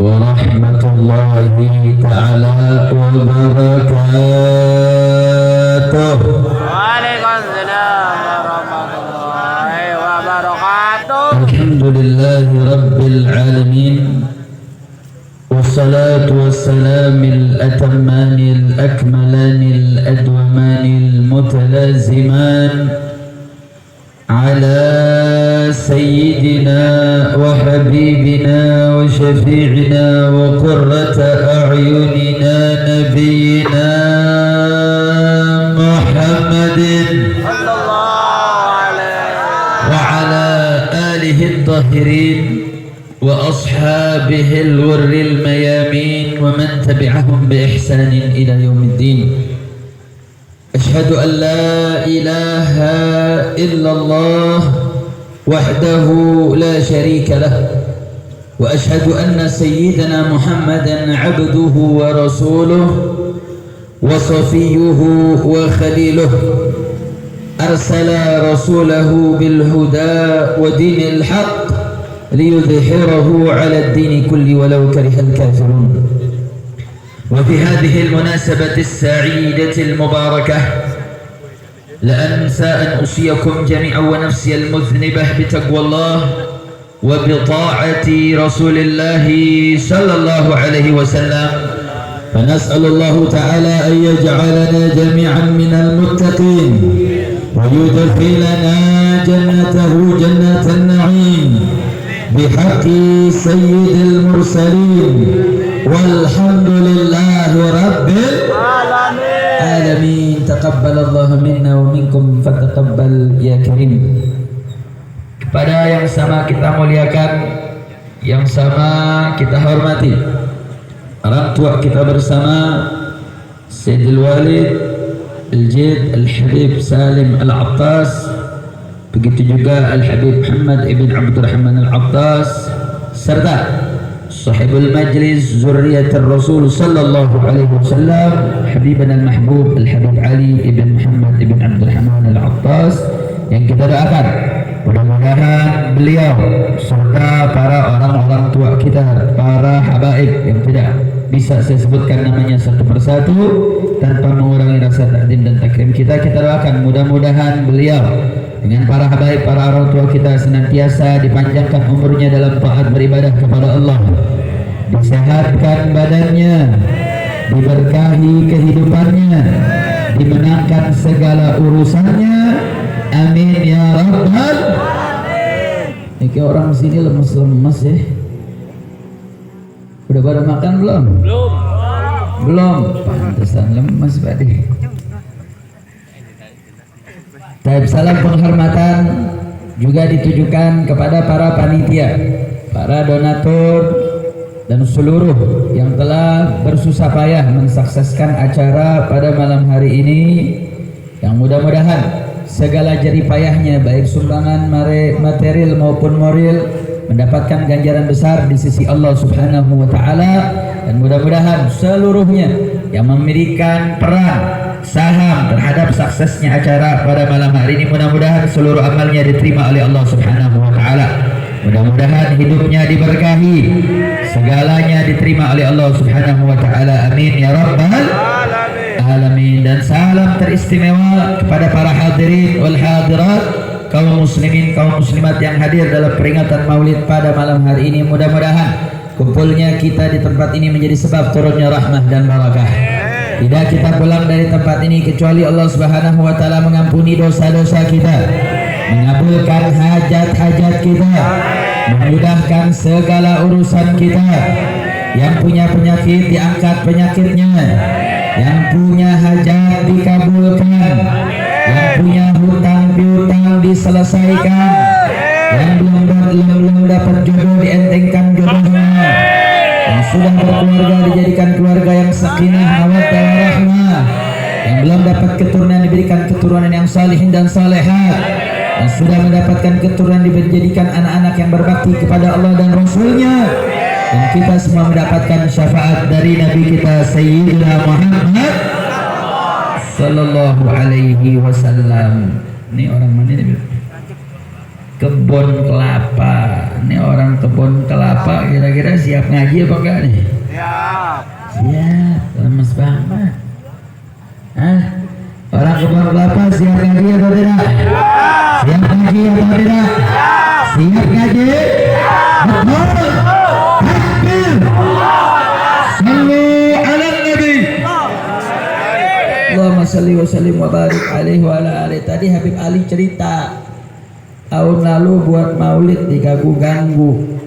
ورحمة الله تعالى وبركاته. وعليكم السلام ورحمة الله وبركاته. الحمد لله رب العالمين، والصلاة والسلام الأتمان الأكملان الأدومان المتلازمان على سيدنا وحبيبنا وشفيعنا وقرة أعيننا نبينا محمد وعلى آله الطاهرين وأصحابه الغر الميامين ومن تبعهم بإحسان إلى يوم الدين. أشهد أن لا إله إلا الله وحده لا شريك له، وأشهد أن سيدنا محمدا عبده ورسوله وصفيه وخليله، أرسل رسوله بالهدى ودين الحق ليظهره على الدين كله ولو كره الكافرون. وفي هذه المناسبة السعيدة المباركة لا أنسى أن أوصيكم جميعا ونفسي المذنبة بتقوى الله وبطاعة رسول الله صلى الله عليه وسلم، فنسأل الله تعالى أن يجعلنا جميعا من المتقين ويدخلنا جنته جنة النعيم بحق سيد المرسلين، والحمد لله رب العالمين. تقبل الله منا ومنكم فتقبل يا كريم. Kepada yang sama kita muliakan, yang sama kita hormati, orang tua kita bersama Sayyidul Walid Al-Jid Al-Habib Salim Al-Attas, begitu juga Al-Habib Muhammad ibn Abdurrahman Al-Attas, serta Sahibul Majlis Zurriyatul Rasul Sallallahu Alaihi Wasallam Habibana Al-Mahbub Al-Habib Ali ibn Muhammad ibn Abdurrahman Al-Attas, yang kita doakan mudah-mudahan beliau serta para orang-orang tua kita, para habaib yang tidak bisa saya sebutkan namanya satu persatu tanpa mengurangi rasa takdim dan takrim kita doakan mudah-mudahan beliau dengan para habaib, para orang tua kita senantiasa dipanjangkan umurnya dalam taat beribadah kepada Allah, disehatkan badannya, diberkahi kehidupannya, dimenangkan segala urusannya. Amin ya rabbal alamin. Ini orang sini lemes-lemes ya. Udah pada makan belum? Belum. Pantesan lemes Pak De. Salam penghormatan juga ditujukan kepada para panitia, para donatur, dan seluruh yang telah bersusah payah mensukseskan acara pada malam hari ini, yang mudah-mudahan segala jerih payahnya baik sumbangan material maupun moral mendapatkan ganjaran besar di sisi Allah Subhanahu wa taala, dan mudah-mudahan seluruhnya yang memberikan peran saham terhadap suksesnya acara pada malam hari ini, mudah-mudahan seluruh amalnya diterima oleh Allah Subhanahu wa taala. Mudah-mudahan hidupnya diberkahi, segalanya diterima oleh Allah Subhanahu wa taala. Amin ya rabbal alamin. Dan salam teristimewa kepada para hadirin wal hadirat, kaum muslimin, kaum muslimat yang hadir dalam peringatan Maulid pada malam hari ini. Mudah-mudahan kumpulnya kita di tempat ini menjadi sebab turunnya rahmah dan barakah. Tidak kita pulang dari tempat ini kecuali Allah Subhanahu wa taala mengampuni dosa-dosa kita, mengabulkan hajat-hajat kita, memudahkan segala urusan kita. Yang punya penyakit diangkat penyakitnya, yang punya hajat dikabulkan, yang punya hutang piutang diselesaikan, yang belum dapat jodoh dientengkan jodohnya, yang sudah berkeluarga dijadikan keluarga yang sakinah mawaddah warahmah, yang belum dapat keturunan diberikan keturunan yang salihin dan salehat, yang sudah mendapatkan keturunan dijadikan anak-anak yang berbakti kepada Allah dan Rasulnya, dan kita semua mendapatkan syafaat dari Nabi kita Sayyidina Muhammad Sallallahu Alaihi Wasallam. Ini orang mana ini? kebun kelapa. Ini orang kebun kelapa kira-kira siap ngaji apa enggak nih? Siap. Siap, lemes banget. Hah? Orang kebun kelapa siap ngaji atau tidak? Siap ngaji atau tidak? Siap ngaji? Betul. Takbir. Sallu ala Nabi. Allahumma salli wa sallim wa barik alaihi wa ala alihi. Tadi Habib Ali cerita tahun lalu buat maulid diganggu-ganggu.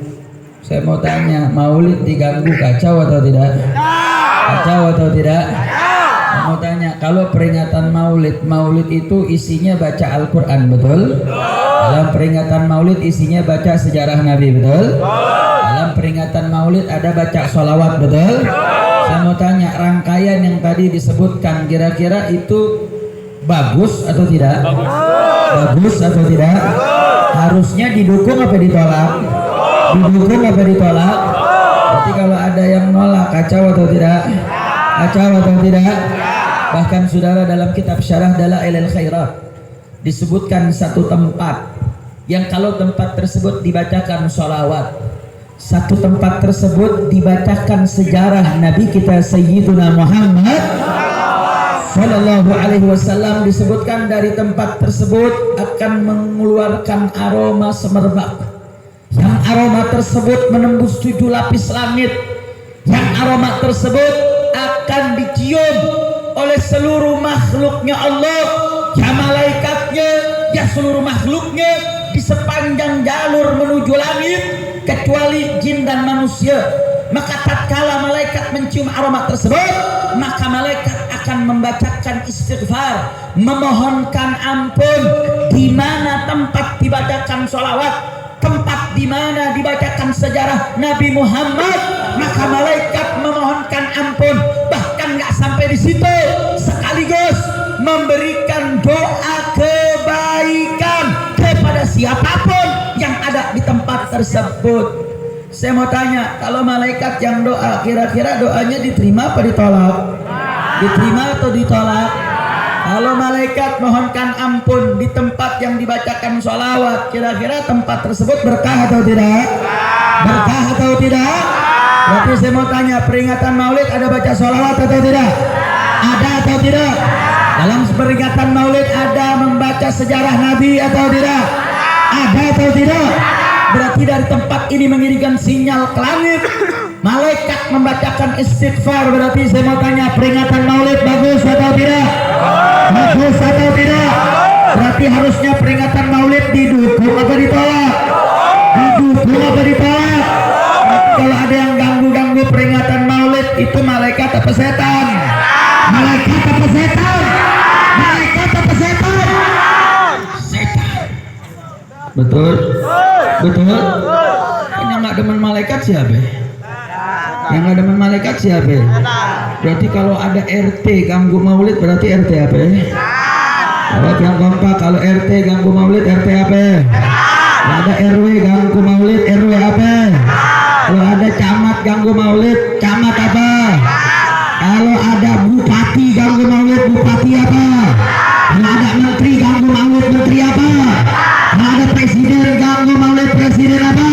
Saya mau tanya, maulid diganggu kacau atau tidak? Kacau atau tidak? Saya mau tanya, kalau peringatan maulid itu isinya baca Al-Quran, betul? Dalam peringatan maulid isinya baca sejarah Nabi, betul? Dalam peringatan maulid ada baca sholawat, betul? Saya mau tanya, rangkaian yang tadi disebutkan kira-kira itu bagus atau tidak? Bagus atau tidak? Harusnya didukung apa ditolak? Didukung apa ditolak? Berarti kalau ada yang nolak, kacau atau tidak? Kacau atau tidak? Bahkan saudara, dalam kitab Syarah Dalailil Khairat disebutkan satu tempat yang kalau tempat tersebut dibacakan sholawat, satu tempat tersebut dibacakan sejarah Nabi kita Sayyiduna Muhammad Sallallahu Alaihi Wasallam, disebutkan dari tempat tersebut akan mengeluarkan aroma semerbak, yang aroma tersebut menembus 7 lapis langit, yang aroma tersebut akan dicium oleh seluruh makhluknya Allah, ya malaikatnya, ya seluruh makhluknya di sepanjang jalur menuju langit, kecuali jin dan manusia. Maka tatkala malaikat mencium aroma tersebut, maka malaikat akan membacakan istighfar, memohonkan ampun. Di mana tempat dibacakan sholawat, tempat di mana dibacakan sejarah Nabi Muhammad, maka malaikat memohonkan ampun. Bahkan nggak sampai di situ, sekaligus memberikan doa kebaikan kepada siapapun yang ada di tempat tersebut. Saya mau tanya, kalau malaikat yang doa, kira-kira doanya diterima apa ditolak? Diterima atau ditolak? Kalau malaikat mohonkan ampun di tempat yang dibacakan sholawat, kira-kira tempat tersebut berkah atau tidak? Berkah atau tidak? Berarti saya mau tanya, peringatan maulid ada baca sholawat atau tidak? Ada atau tidak? Dalam peringatan maulid ada membaca sejarah Nabi atau tidak? Ada atau tidak? Berarti dari tempat ini mengirimkan sinyal ke langit, malaikat membacakan istighfar. Berarti saya mau tanya, peringatan maulid bagus atau tidak? Bagus atau tidak? Berarti harusnya peringatan maulid didukung atau ditolak? Didukung atau ditolak? Kalau ada yang ganggu-ganggu peringatan maulid, itu malaikat apa setan? Malaikat apa setan? Malaikat apa setan? Setan. Betul? Betul? Yang nggak demen malaikat siapa? Yang nggak demen malaikat siapa? Berarti kalau ada RT ganggu maulid, berarti RT apa? Jawab yang kompak. Kalau RT ganggu maulid, RT apa? Kalau ada RW ganggu maulid, RW apa? Kalau ada camat ganggu maulid, camat apa? Kalau ada bupati ganggu maulid, bupati apa? Kalau ada menteri ganggu maulid, menteri apa? Kalau ada presiden ganggu maulid, presiden apa?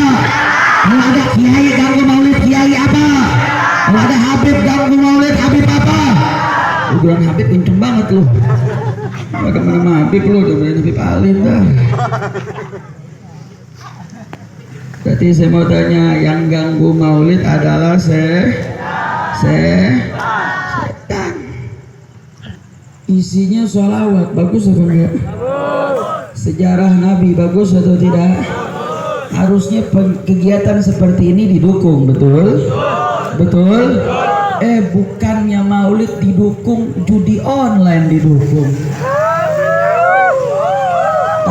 Kalau ada kiai ganggu maulid, kiai apa? Kalau ada habib ganggu maulid, habib apa? Lu bilang habib kenceng banget lu. Gak kemana-mana habib lu, udah berani Habib Alim dah. Berarti saya mau tanya, yang ganggu maulid adalah setan. Isinya sholawat, bagus apa enggak? Sejarah Nabi, bagus atau tidak? Harusnya kegiatan seperti ini didukung, betul? Betul? Bukannya maulid didukung, judi online didukung.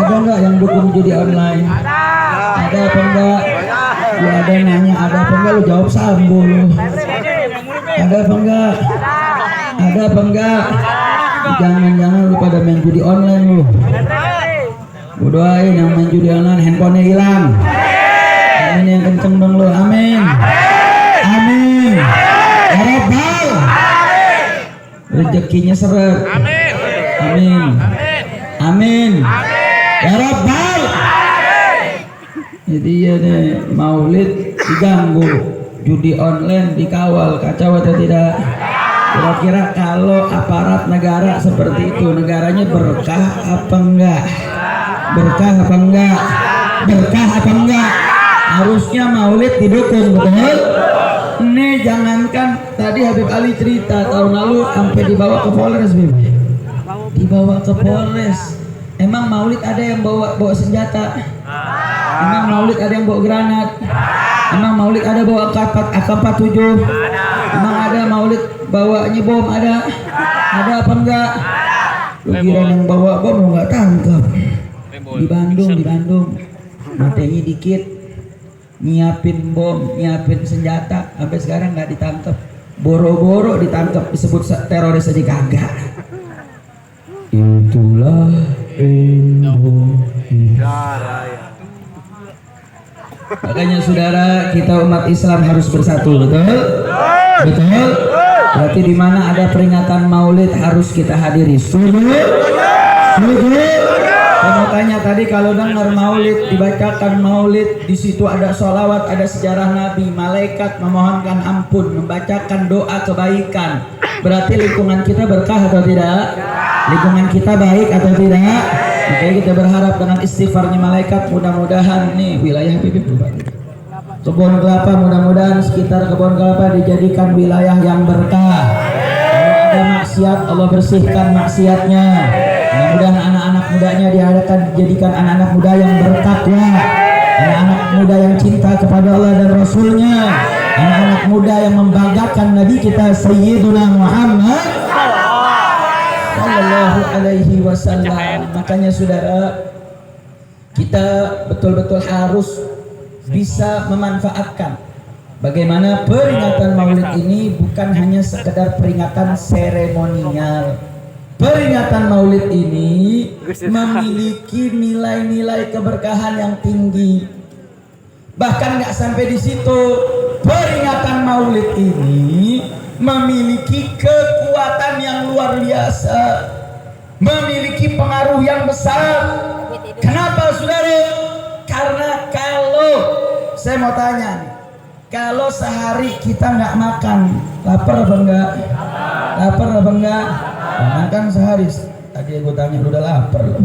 Ada enggak yang dukung judi online? Ada apa enggak? Lu ada nanya ada apa enggak, lu jawab sambo lu. Ada apa enggak? Ada apa enggak? Jangan-jangan lu pada main judi online lu. Gua doain yang main judi online handphonenya hilang. Amin yang kenceng dong lu. Amin. Amin. Ya Rabbal. Rezekinya seret. Amin. Amin. Ya Rabbal. Jadi ya nih maulid diganggu, judi online dikawal, kacau atau tidak? Kira-kira kalau aparat negara seperti itu, negaranya berkah apa enggak? Berkah apa enggak? Berkah apa enggak? Harusnya maulid didukung, betul? Ini jangankan tadi Habib Ali cerita tahun lalu sampai dibawa ke Polres, Bim. Dibawa ke Polres. Emang maulid ada yang bawa senjata? Emang maulid ada yang bawa granat? Emang maulid ada bawa AK-47? Emang ada maulid bawanya bom? Ada apa enggak? Lu kira yang bawa bom lu nggak tangkap? Di Bandung matanya dikit, nyiapin bom, nyiapin senjata, sampai sekarang nggak ditangkap. Boro-boro ditangkap, disebut teroris aja kagak. Itulah Indonesia. Makanya saudara, kita umat Islam harus bersatu, betul? Betul? Berarti di mana ada peringatan maulid harus kita hadiri. Setuju? Setuju? Saya mau tanya tadi, kalau dengar maulid, dibacakan maulid, di situ ada sholawat, ada sejarah Nabi, malaikat memohonkan ampun, membacakan doa kebaikan. Berarti lingkungan kita berkah atau tidak? Lingkungan kita baik atau tidak? Makanya kita berharap dengan istighfarnya malaikat, mudah-mudahan nih wilayah Habib kebun kelapa, mudah-mudahan sekitar kebun kelapa dijadikan wilayah yang berkah. Kalau ada maksiat, Allah bersihkan maksiatnya. Mudah-mudahan anak-anak mudanya dijadikan anak-anak muda yang bertakwa, anak-anak muda yang cinta kepada Allah dan Rasulnya, anak-anak muda yang membanggakan Nabi kita Sayyiduna Muhammad Sallallahu Alaihi Wasallam. Makanya saudara, kita betul-betul harus bisa memanfaatkan bagaimana peringatan maulid ini bukan hanya sekedar peringatan seremonial. Peringatan maulid ini memiliki nilai-nilai keberkahan yang tinggi. Bahkan nggak sampai di situ, peringatan maulid ini memiliki kekuatan yang luar biasa, memiliki pengaruh yang besar. Kenapa saudara? Karena kalau saya mau tanya nih, kalau sehari kita nggak makan, lapar apa enggak? Lapar apa enggak? Makan sehari, tadi aku tanya udah lapar loh.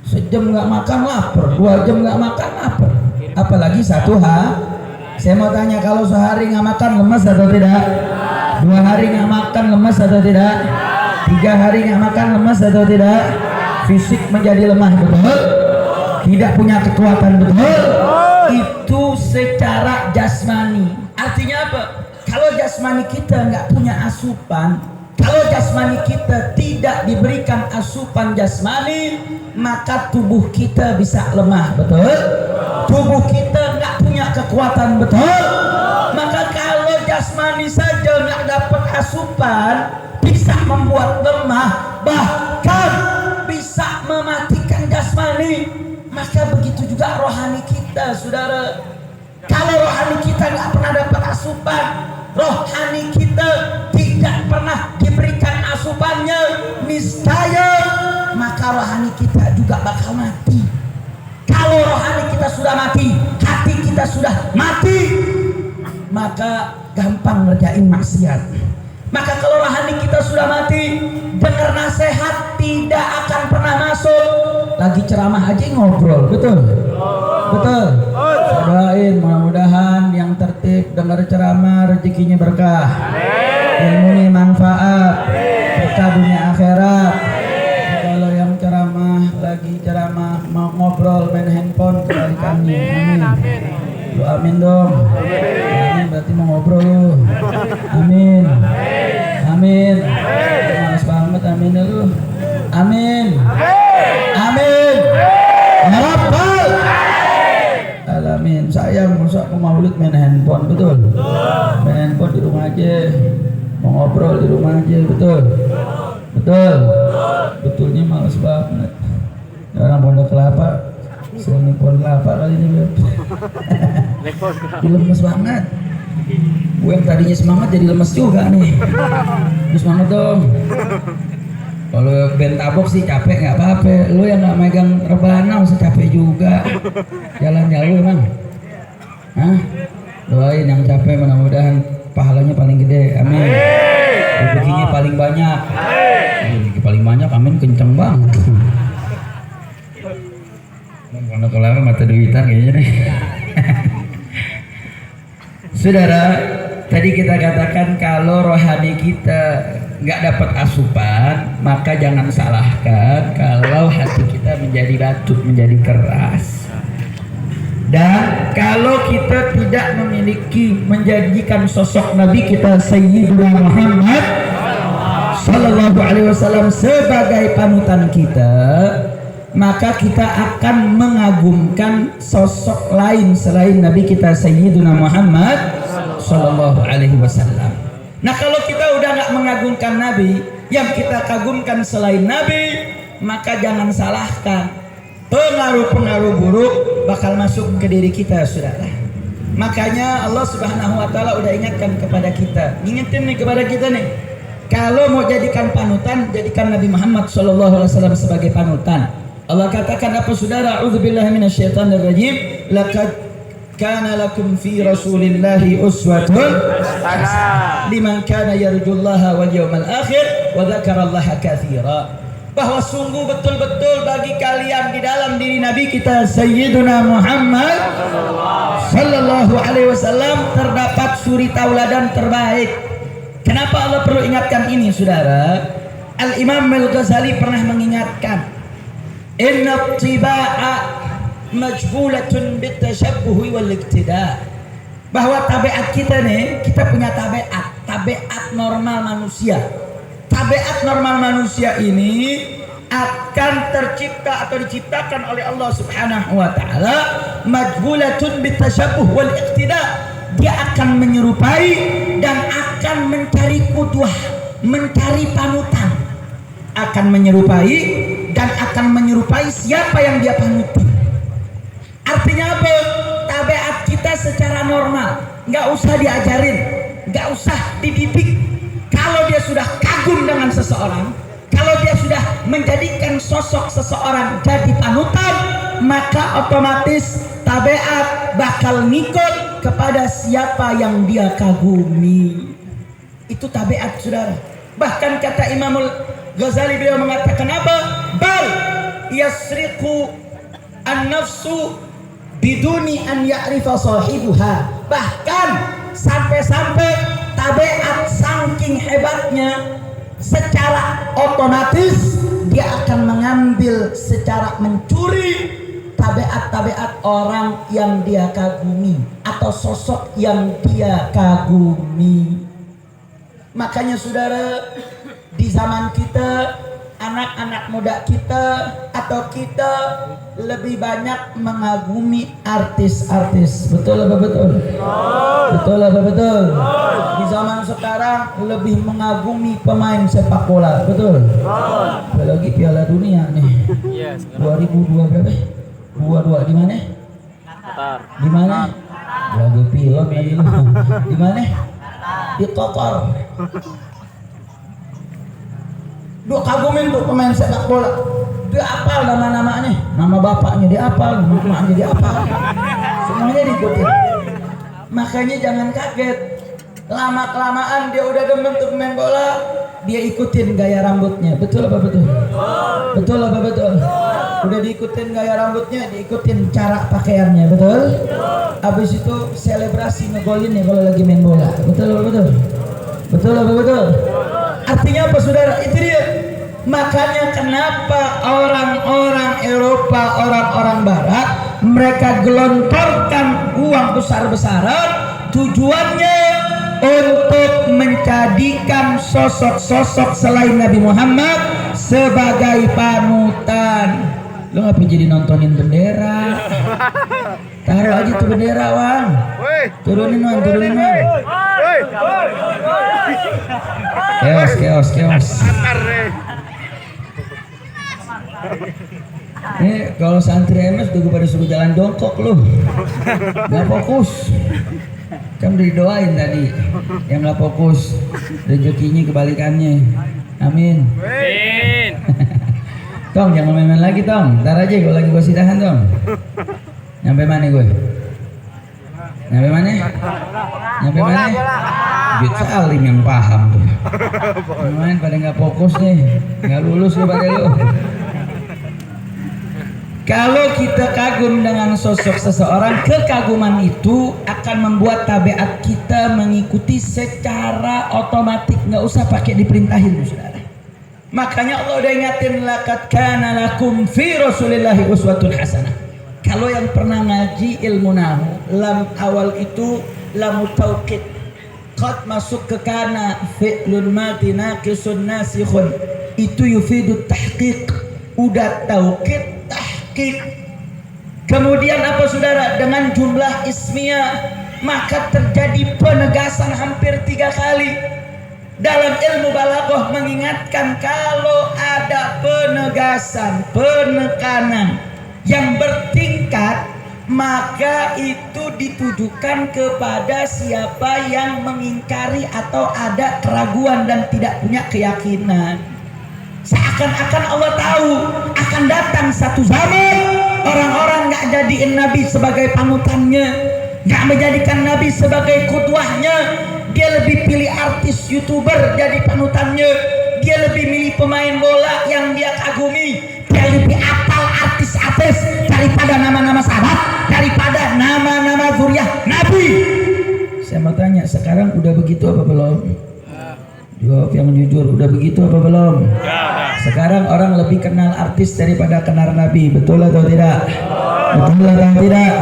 Sejam nggak makan lapar, 2 jam nggak makan lapar, apalagi 1 hari. Saya mau tanya, kalau sehari nggak makan lemas atau tidak? 2 hari nggak makan lemas atau tidak? 3 hari nggak makan lemas atau tidak? Fisik menjadi lemah, betul? Tidak punya kekuatan, betul? Itu secara jasmani. Artinya apa? Kalau jasmani kita nggak punya asupan, kalau jasmani kita tidak diberikan asupan jasmani, maka tubuh kita bisa lemah, betul? Tubuh kita nggak punya kekuatan, betul? Maka kalau jasmani saja nggak dapat asupan, bisa membuat lemah, bahkan bisa mematikan jasmani. Maka begitu juga rohani kita, saudara. Kalau rohani kita nggak pernah dapat asupan, rohani kita tidak pernah diberikan asupannya, niscaya maka rohani kita juga bakal mati. Kalau rohani kita sudah mati, hati kita sudah mati, maka gampang ngerjain maksiat. Maka kalau rohani kita sudah mati, dengar nasihat tidak akan pernah masuk. Lagi ceramah aja ngobrol, betul? Betul? Doain mudah-mudahan yang tertib dengar ceramah rezekinya berkah, ilmunya manfaat, berkah dunia akhirat. Kalau yang ceramah lagi ceramah mau ngobrol main handphone, kembalikannya. Amin. Lu amin dong. Amin berarti mau ngobrol lu. Amin. Amin. Malas banget amin lu. Amin. Amin. Ya Rabbal alamin. Sayang masa aku maulid main handphone, betul? Main handphone di rumah aja. Mau ngobrol di rumah aja, betul? Betul? Betulnya malas banget. Orang Pondok Kelapa, sering Pondok Kelapa kali ini. Lemes banget. Gue yang tadinya semangat jadi lemes juga nih. Semangat dong. Kalau band tabok sih capek nggak apa-apa. Lu yang nggak megang rebana masih capek juga. Jalan jauh emang. Hah? Doain yang capek mudah-mudahan pahalanya paling gede. Amin. Rezekinya paling banyak. Rezeki paling banyak, amin, kenceng banget. Karena kalau mata duitan kayaknya nih. Saudara, tadi kita katakan kalau rohani kita nggak dapat asupan, maka jangan salahkan kalau hati kita menjadi batu, menjadi keras. Dan kalau kita tidak memiliki menjadikan sosok Nabi kita Sayyidina Muhammad Sallallahu Alaihi Wasallam sebagai panutan kita, maka kita akan mengagumkan sosok lain selain Nabi kita Sayyidina Muhammad Sallallahu Alaihi Wasallam. Nah, kalau kita udah nggak mengagumkan Nabi, yang kita kagumkan selain Nabi, maka jangan salahkan pengaruh-pengaruh buruk bakal masuk ke diri kita, saudara. Makanya Allah Subhanahu Wa Taala udah ingatkan kepada kita, ingetin nih kepada kita nih, kalau mau jadikan panutan, jadikan Nabi Muhammad Sallallahu Alaihi Wasallam sebagai panutan. Allah katakan apa, saudara? A'udzubillahi minasyaitonirrajim. Laqad kana lakum fi rasulillahi uswatun hasanah liman kana yarjullaha wal yawmal akhir wa dzakarallaha katsira. Bahwa sungguh betul-betul bagi kalian di dalam diri Nabi kita Sayyiduna Muhammad Sallallahu Alaihi Wasallam terdapat suri tauladan terbaik. Kenapa Allah perlu ingatkan ini, saudara? Al-Imam Al-Ghazali pernah mengingatkan, inna tiba'a majbulatun bitashabbuhi wal iktida. Bahwa tabiat kita nih, kita punya tabiat normal manusia. Tabiat normal manusia ini akan tercipta atau diciptakan oleh Allah Subhanahu Wa Taala majbulatun bitashabbuh wal iktida. Dia akan menyerupai dan akan mencari qudwah, mencari panutan. Akan menyerupai dan akan menyerupai siapa yang dia panuti. Artinya apa? Tabiat kita secara normal, nggak usah diajarin, nggak usah dididik. Kalau dia sudah kagum dengan seseorang, kalau dia sudah menjadikan sosok seseorang jadi panutan, maka otomatis tabiat bakal ngikut kepada siapa yang dia kagumi. Itu tabiat, saudara. Bahkan kata Imamul Ghazali, beliau mengatakan apa? Bal yasriqu an-nafsu biduni an ya'rifa sahibuha. Bahkan sampai-sampai tabiat saking hebatnya, secara otomatis dia akan mengambil secara mencuri tabiat-tabiat orang yang dia kagumi atau sosok yang dia kagumi. Makanya, saudara, di zaman kita, anak-anak muda kita atau kita lebih banyak mengagumi artis-artis. Betul apa betul? Betul apa betul? Di zaman sekarang lebih mengagumi pemain sepak bola. Betul? Apalagi Piala Dunia nih. 2002 berapa? 22 di mana? Di mana? Lagi pilot lagi lu. Di mana? Di Qatar. Dia kagumin tuh pemain sepak bola. Dia apal nama-namanya, nama bapaknya dia apal, nama emaknya dia apal. Semuanya diikutin. Makanya jangan kaget. Lama-kelamaan dia udah demen tuh pemain bola, dia ikutin gaya rambutnya. Betul apa betul? Betul apa betul? Udah diikutin gaya rambutnya, diikutin cara pakaiannya. Betul? Habis itu selebrasi ngegolin ya kalau lagi main bola. Betul apa betul? Betul apa betul? Artinya apa, saudara? Itu dia. Makanya kenapa orang-orang Eropa, orang-orang Barat, mereka gelontorkan uang besar-besaran, tujuannya untuk menjadikan sosok-sosok selain Nabi Muhammad sebagai panutan. Lo ngapain jadi nontonin bendera? Taruh aja tuh bendera, Wang. Turunin, Wang, turunin, Wang. Keos. Ini kalau santri MS udah pada suruh jalan jongkok lu, nggak fokus. Kan udah didoain tadi. Yang nggak fokus rezekinya kebalikannya. Amin. Amin. Tong jangan main-main lagi Tong. Ntar aja gue lagi sidahan Tong. Nyampe mana gue? Nyampe mana? Nyampe mana? Jut Salim yang paham tuh. Main pada nggak fokus nih, nggak lulus lu pada lu. Kalau kita kagum dengan sosok seseorang, kekaguman itu akan membuat tabiat kita mengikuti secara otomatis, nggak usah pakai diperintahin, saudara. Makanya Allah udah ingatin, laqad kana lakum fi rasulillahi uswatun hasanah. Kalau yang pernah ngaji ilmu nahu, lam awal itu lam tauqid, qad masuk ke kana fi'lun mati naqisun nasikhun, itu yufidu tahqiq. Udah tauqid kemudian apa saudara, dengan jumlah ismiyah maka terjadi penegasan hampir 3 kali. Dalam ilmu balaghah mengingatkan kalau ada penegasan, penekanan yang bertingkat, maka itu ditujukan kepada siapa yang mengingkari atau ada keraguan dan tidak punya keyakinan. Seakan-akan Allah tahu akan datang satu zaman orang-orang nggak jadiin Nabi sebagai panutannya, nggak menjadikan Nabi sebagai qudwahnya. Dia lebih pilih artis YouTuber jadi panutannya. Dia lebih milih pemain bola yang dia kagumi. Dia lebih apal artis-artis daripada nama-nama sahabat, daripada nama-nama zuriyah Nabi. Saya mau tanya, sekarang udah begitu apa belum? Jawab yang jujur, udah begitu apa belum? Sekarang orang lebih kenal artis daripada kenal Nabi, betul atau tidak? Betul atau tidak?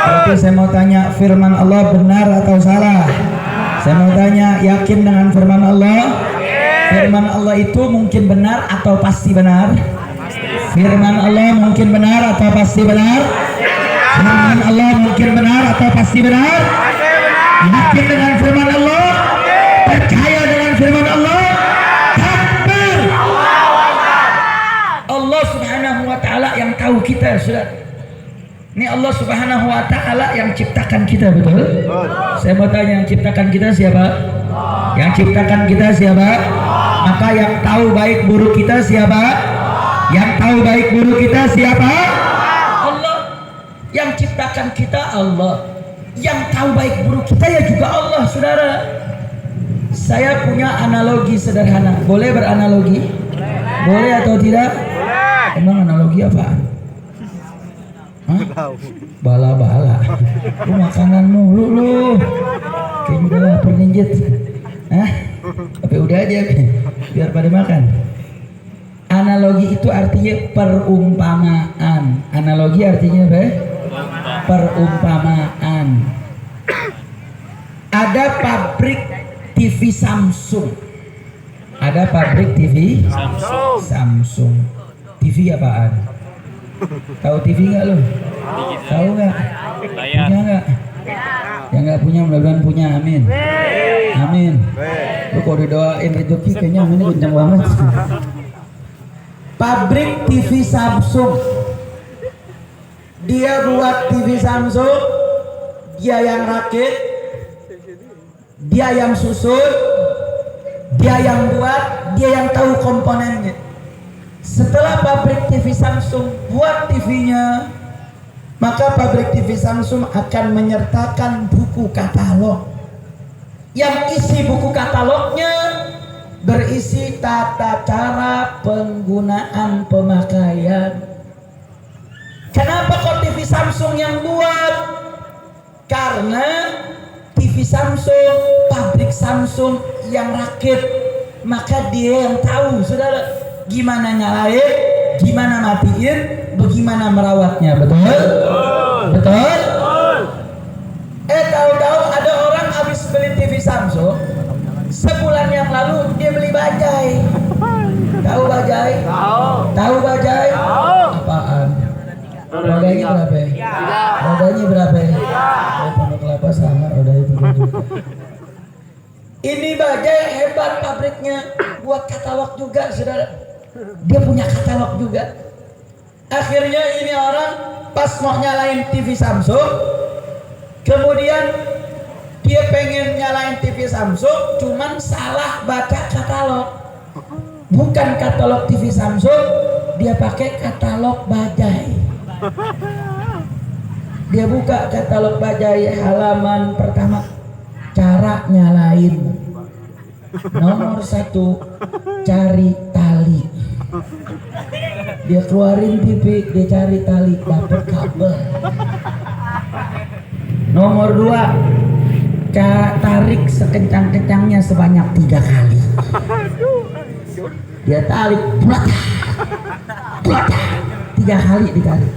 Berarti saya mau tanya, firman Allah benar atau salah? Saya mau tanya, yakin dengan firman Allah? Firman Allah itu mungkin benar atau pasti benar? Firman Allah mungkin benar atau pasti benar? Firman Allah mungkin benar atau pasti benar? Yakin dengan firman Allah? Percaya dengan firman Allah? Takbir! Allah subhanahu wa ta'ala yang tahu kita, sudah. Ini Allah subhanahu wa ta'ala yang ciptakan kita, betul? Saya mau tanya, yang ciptakan kita siapa? Yang ciptakan kita siapa? Maka yang tahu baik buruk kita siapa? Yang tahu baik buruk kita siapa? Allah. Yang ciptakan kita Allah. Yang tahu baik buruk kita ya juga Allah, saudara. Saya punya analogi sederhana. Boleh beranalogi? Boleh atau tidak? Emang analogi apaan? Hah? Bala-bala. Lu makanan mulu lu. Kayaknya udah lapar ninjet. Hah? Tapi udah aja biar pada makan. Analogi itu artinya perumpamaan. Analogi artinya apa? Perumpamaan. Ada pabrik TV Samsung. Ada pabrik TV Samsung. TV apaan? Tahu TV nggak lo? Tahu nggak? Punya nggak? Yang nggak punya mudah-mudahan punya, amin. Amin. Lu kalau didoain rezeki kayaknya amin kencang banget. Pabrik TV Samsung. Dia buat TV Samsung, dia yang rakit, dia yang susun, dia yang buat, dia yang tahu komponennya. Setelah pabrik TV Samsung buat TV-nya, maka pabrik TV Samsung akan menyertakan buku katalog. Yang isi buku katalognya berisi tata cara penggunaan pemakaian. Kenapa kok TV Samsung yang buat? Karena TV Samsung, pabrik Samsung yang rakit, maka dia yang tahu, saudara, gimana nyalain, gimana matiin, bagaimana merawatnya, betul? Betul? Tahu-tahu ada orang habis beli TV Samsung, sebulan yang lalu dia beli bajai. Tahu bajai? Tahu bajai? Apaan? Rodanya berapa? Rodanya berapa? Oh, Pondok Kelapa sama rodanya 3 juta. Ini bajai hebat pabriknya, buat katalog juga, saudara. Dia punya katalog juga. Akhirnya ini orang pas mau nyalain TV Samsung, kemudian Dia pengen nyalain TV Samsung, cuman salah baca katalog. Bukan katalog TV Samsung, dia pakai katalog Bajai. Dia buka katalog Bajai halaman pertama, cara nyalain. Nomor 1, cari tali. Dia keluarin TV, dia cari tali, dapet kabel. Nomor 2, tarik sekencang-kencangnya sebanyak 3 kali. Dia tarik, bulat, 3 kali ditarik.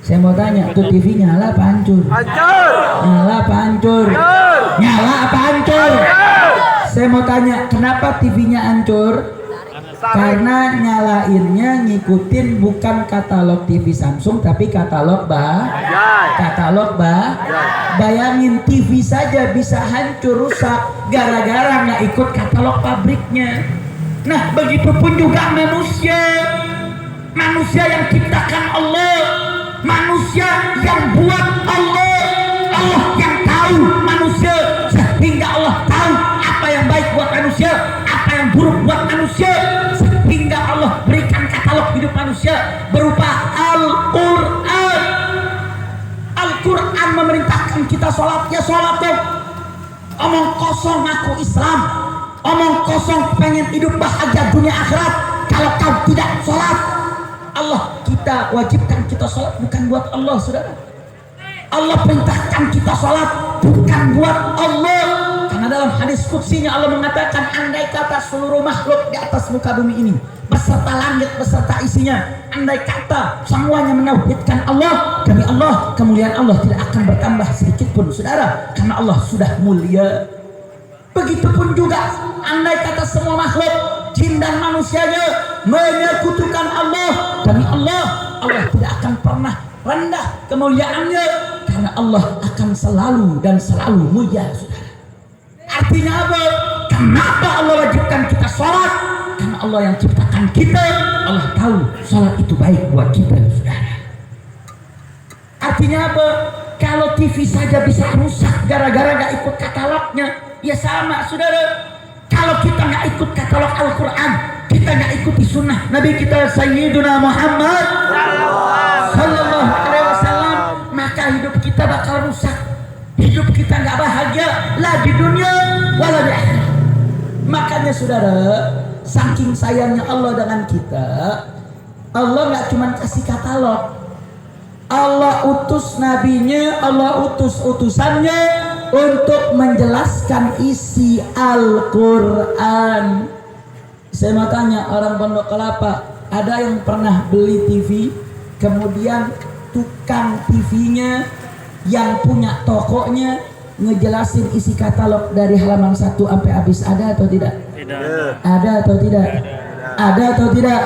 Saya mau tanya, tuh TV nyala apa hancur? Hancur. Nyala apa hancur? Hancur. Nyala apa hancur? Saya mau tanya, kenapa TV-nya hancur? Karena nyalainnya ngikutin bukan katalog TV Samsung tapi katalog Bayangin, TV saja bisa hancur rusak gara-gara nggak ikut katalog pabriknya. Nah, begitupun juga manusia yang ciptakan Allah, manusia yang buat Allah yang tahu manusia, sehingga Allah tahu apa yang baik buat manusia, apa yang buruk buat manusia, sehingga Allah berikan katalog hidup manusia berupa Al-Quran. Al-Quran memerintahkan kita sholat, ya sholat dong. Omong kosong ngaku Islam, omong kosong pengen hidup bahagia dunia akhirat. Kalau kau tidak sholat, Allah kita wajibkan kita sholat bukan buat Allah, saudara. Allah perintahkan kita sholat bukan buat Allah. Karena dalam hadis qudsinya Allah mengatakan, andai kata seluruh makhluk di atas muka bumi ini beserta langit beserta isinya, andai kata semuanya menauhidkan Allah, demi Allah kemuliaan Allah tidak akan bertambah sedikit pun, saudara, karena Allah sudah mulia. Begitupun juga andai kata semua makhluk jin dan manusianya menyekutukan Allah, demi Allah tidak akan pernah rendah kemuliaannya, karena Allah akan selalu dan selalu mulia, saudara. Artinya apa? Kenapa Allah wajibkan kita sholat? Karena Allah yang ciptakan kita, Allah tahu sholat itu baik buat kita, saudara. Artinya apa? Kalau TV saja bisa rusak gara-gara gak ikut katalognya, ya sama, saudara. Kalau kita gak ikut katalog Al-Quran, kita gak ikuti sunnah Nabi kita Sayyiduna Muhammad Sallallahu Alaihi Wasallam, maka hidup kita bakal rusak. Hidup kita gak bahagia, lah di dunia wala di akhirat. Makanya saudara, saking sayangnya Allah dengan kita, Allah gak cuma kasih katalog, Allah utus nabinya, Allah utus utusannya untuk menjelaskan isi Al-Quran. Saya mau tanya orang Pondok Kelapa, ada yang pernah beli TV, kemudian tukang TV-nya yang punya tokonya ngejelasin isi katalog dari halaman 1 sampai habis, ada atau tidak? Tidak. Ada atau tidak? Ada atau tidak?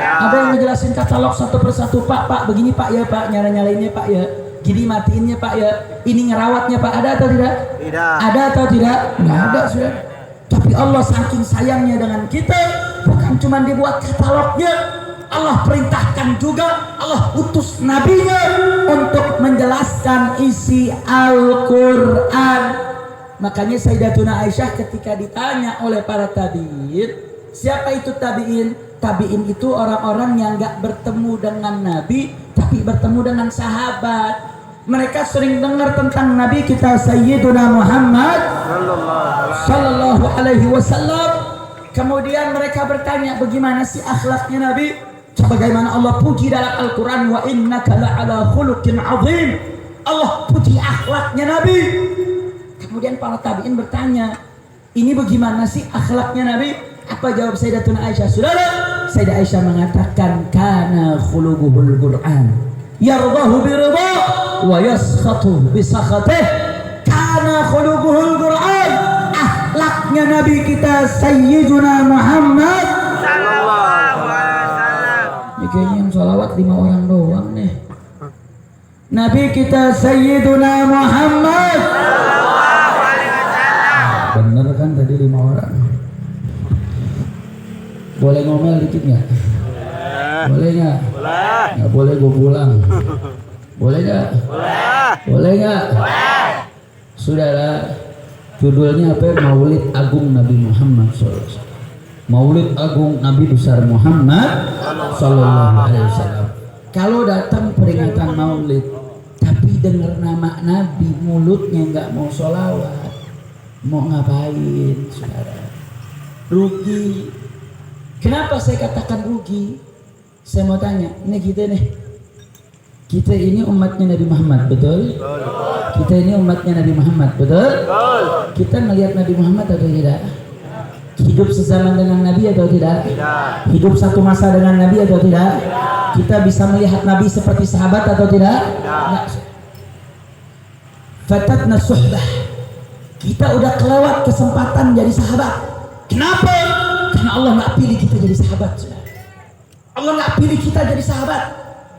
Ada yang ngejelasin katalog satu persatu, Pak, begini Pak ya Pak, nyalainnya Pak ya, gini matiinnya Pak ya, ini ngerawatnya Pak, ada atau tidak? Tidak. Ada atau tidak? Nggak ada, sudah. Tapi Allah saking sayangnya dengan kita, bukan cuma dibuat katalognya, Allah perintahkan juga, Allah utus nabinya untuk menjelaskan isi Al-Quran. Makanya Sayyidatuna Aisyah ketika ditanya oleh para tabi'in, siapa itu tabi'in? Tabi'in itu orang-orang yang gak bertemu dengan Nabi, tapi bertemu dengan sahabat. Mereka sering dengar tentang Nabi kita Sayyiduna Muhammad Sallallahu Alaihi Wasallam. Kemudian mereka bertanya, bagaimana sih akhlaknya Nabi? Sebagaimana Allah puji dalam Al-Quran, wa innaka la'ala khuluqin azim. Allah puji akhlaknya Nabi. Kemudian para tabi'in bertanya, ini bagaimana sih akhlaknya Nabi? Apa jawab Sayyidatuna Aisyah? Saudara, Sayyidah Aisyah mengatakan, kana khuluquhul Qur'an, yardahu biridha wa yaskhatu bisakhatih. Kana khuluquhul Qur'an, akhlaknya Nabi kita Sayyiduna Muhammad sallallahu alaihi wasallam. Ini kayaknya yang sholawat 5 orang doang nih. Nabi kita Sayyiduna Muhammad sallallahu alaihi wasallam. Bener kan tadi 5 orang? Boleh ngomel dikit nggak? Boleh nggak? Boleh. Nggak boleh gue pulang. Boleh nggak? Boleh. Boleh nggak? Boleh. Saudara, Judulnya apa? Maulid Agung Nabi Muhammad SAW. Maulid Agung Nabi besar Muhammad SAW. Kalau datang peringatan Maulid, tapi dengar nama Nabi, mulutnya nggak mau sholawat, mau ngapain, saudara? Rugi. Kenapa saya katakan rugi? Saya mau tanya, ini kita ini umatnya Nabi Muhammad, betul? Kita ini umatnya Nabi Muhammad, betul? Kita melihat Nabi Muhammad atau tidak? Hidup sezaman dengan Nabi atau tidak? Hidup satu masa dengan Nabi atau tidak? Kita bisa melihat Nabi seperti sahabat atau tidak? Fatatna suhbah. Kita udah kelewat kesempatan jadi sahabat. Kenapa? Karena Allah nggak pilih kita jadi sahabat. Allah nggak pilih kita jadi sahabat.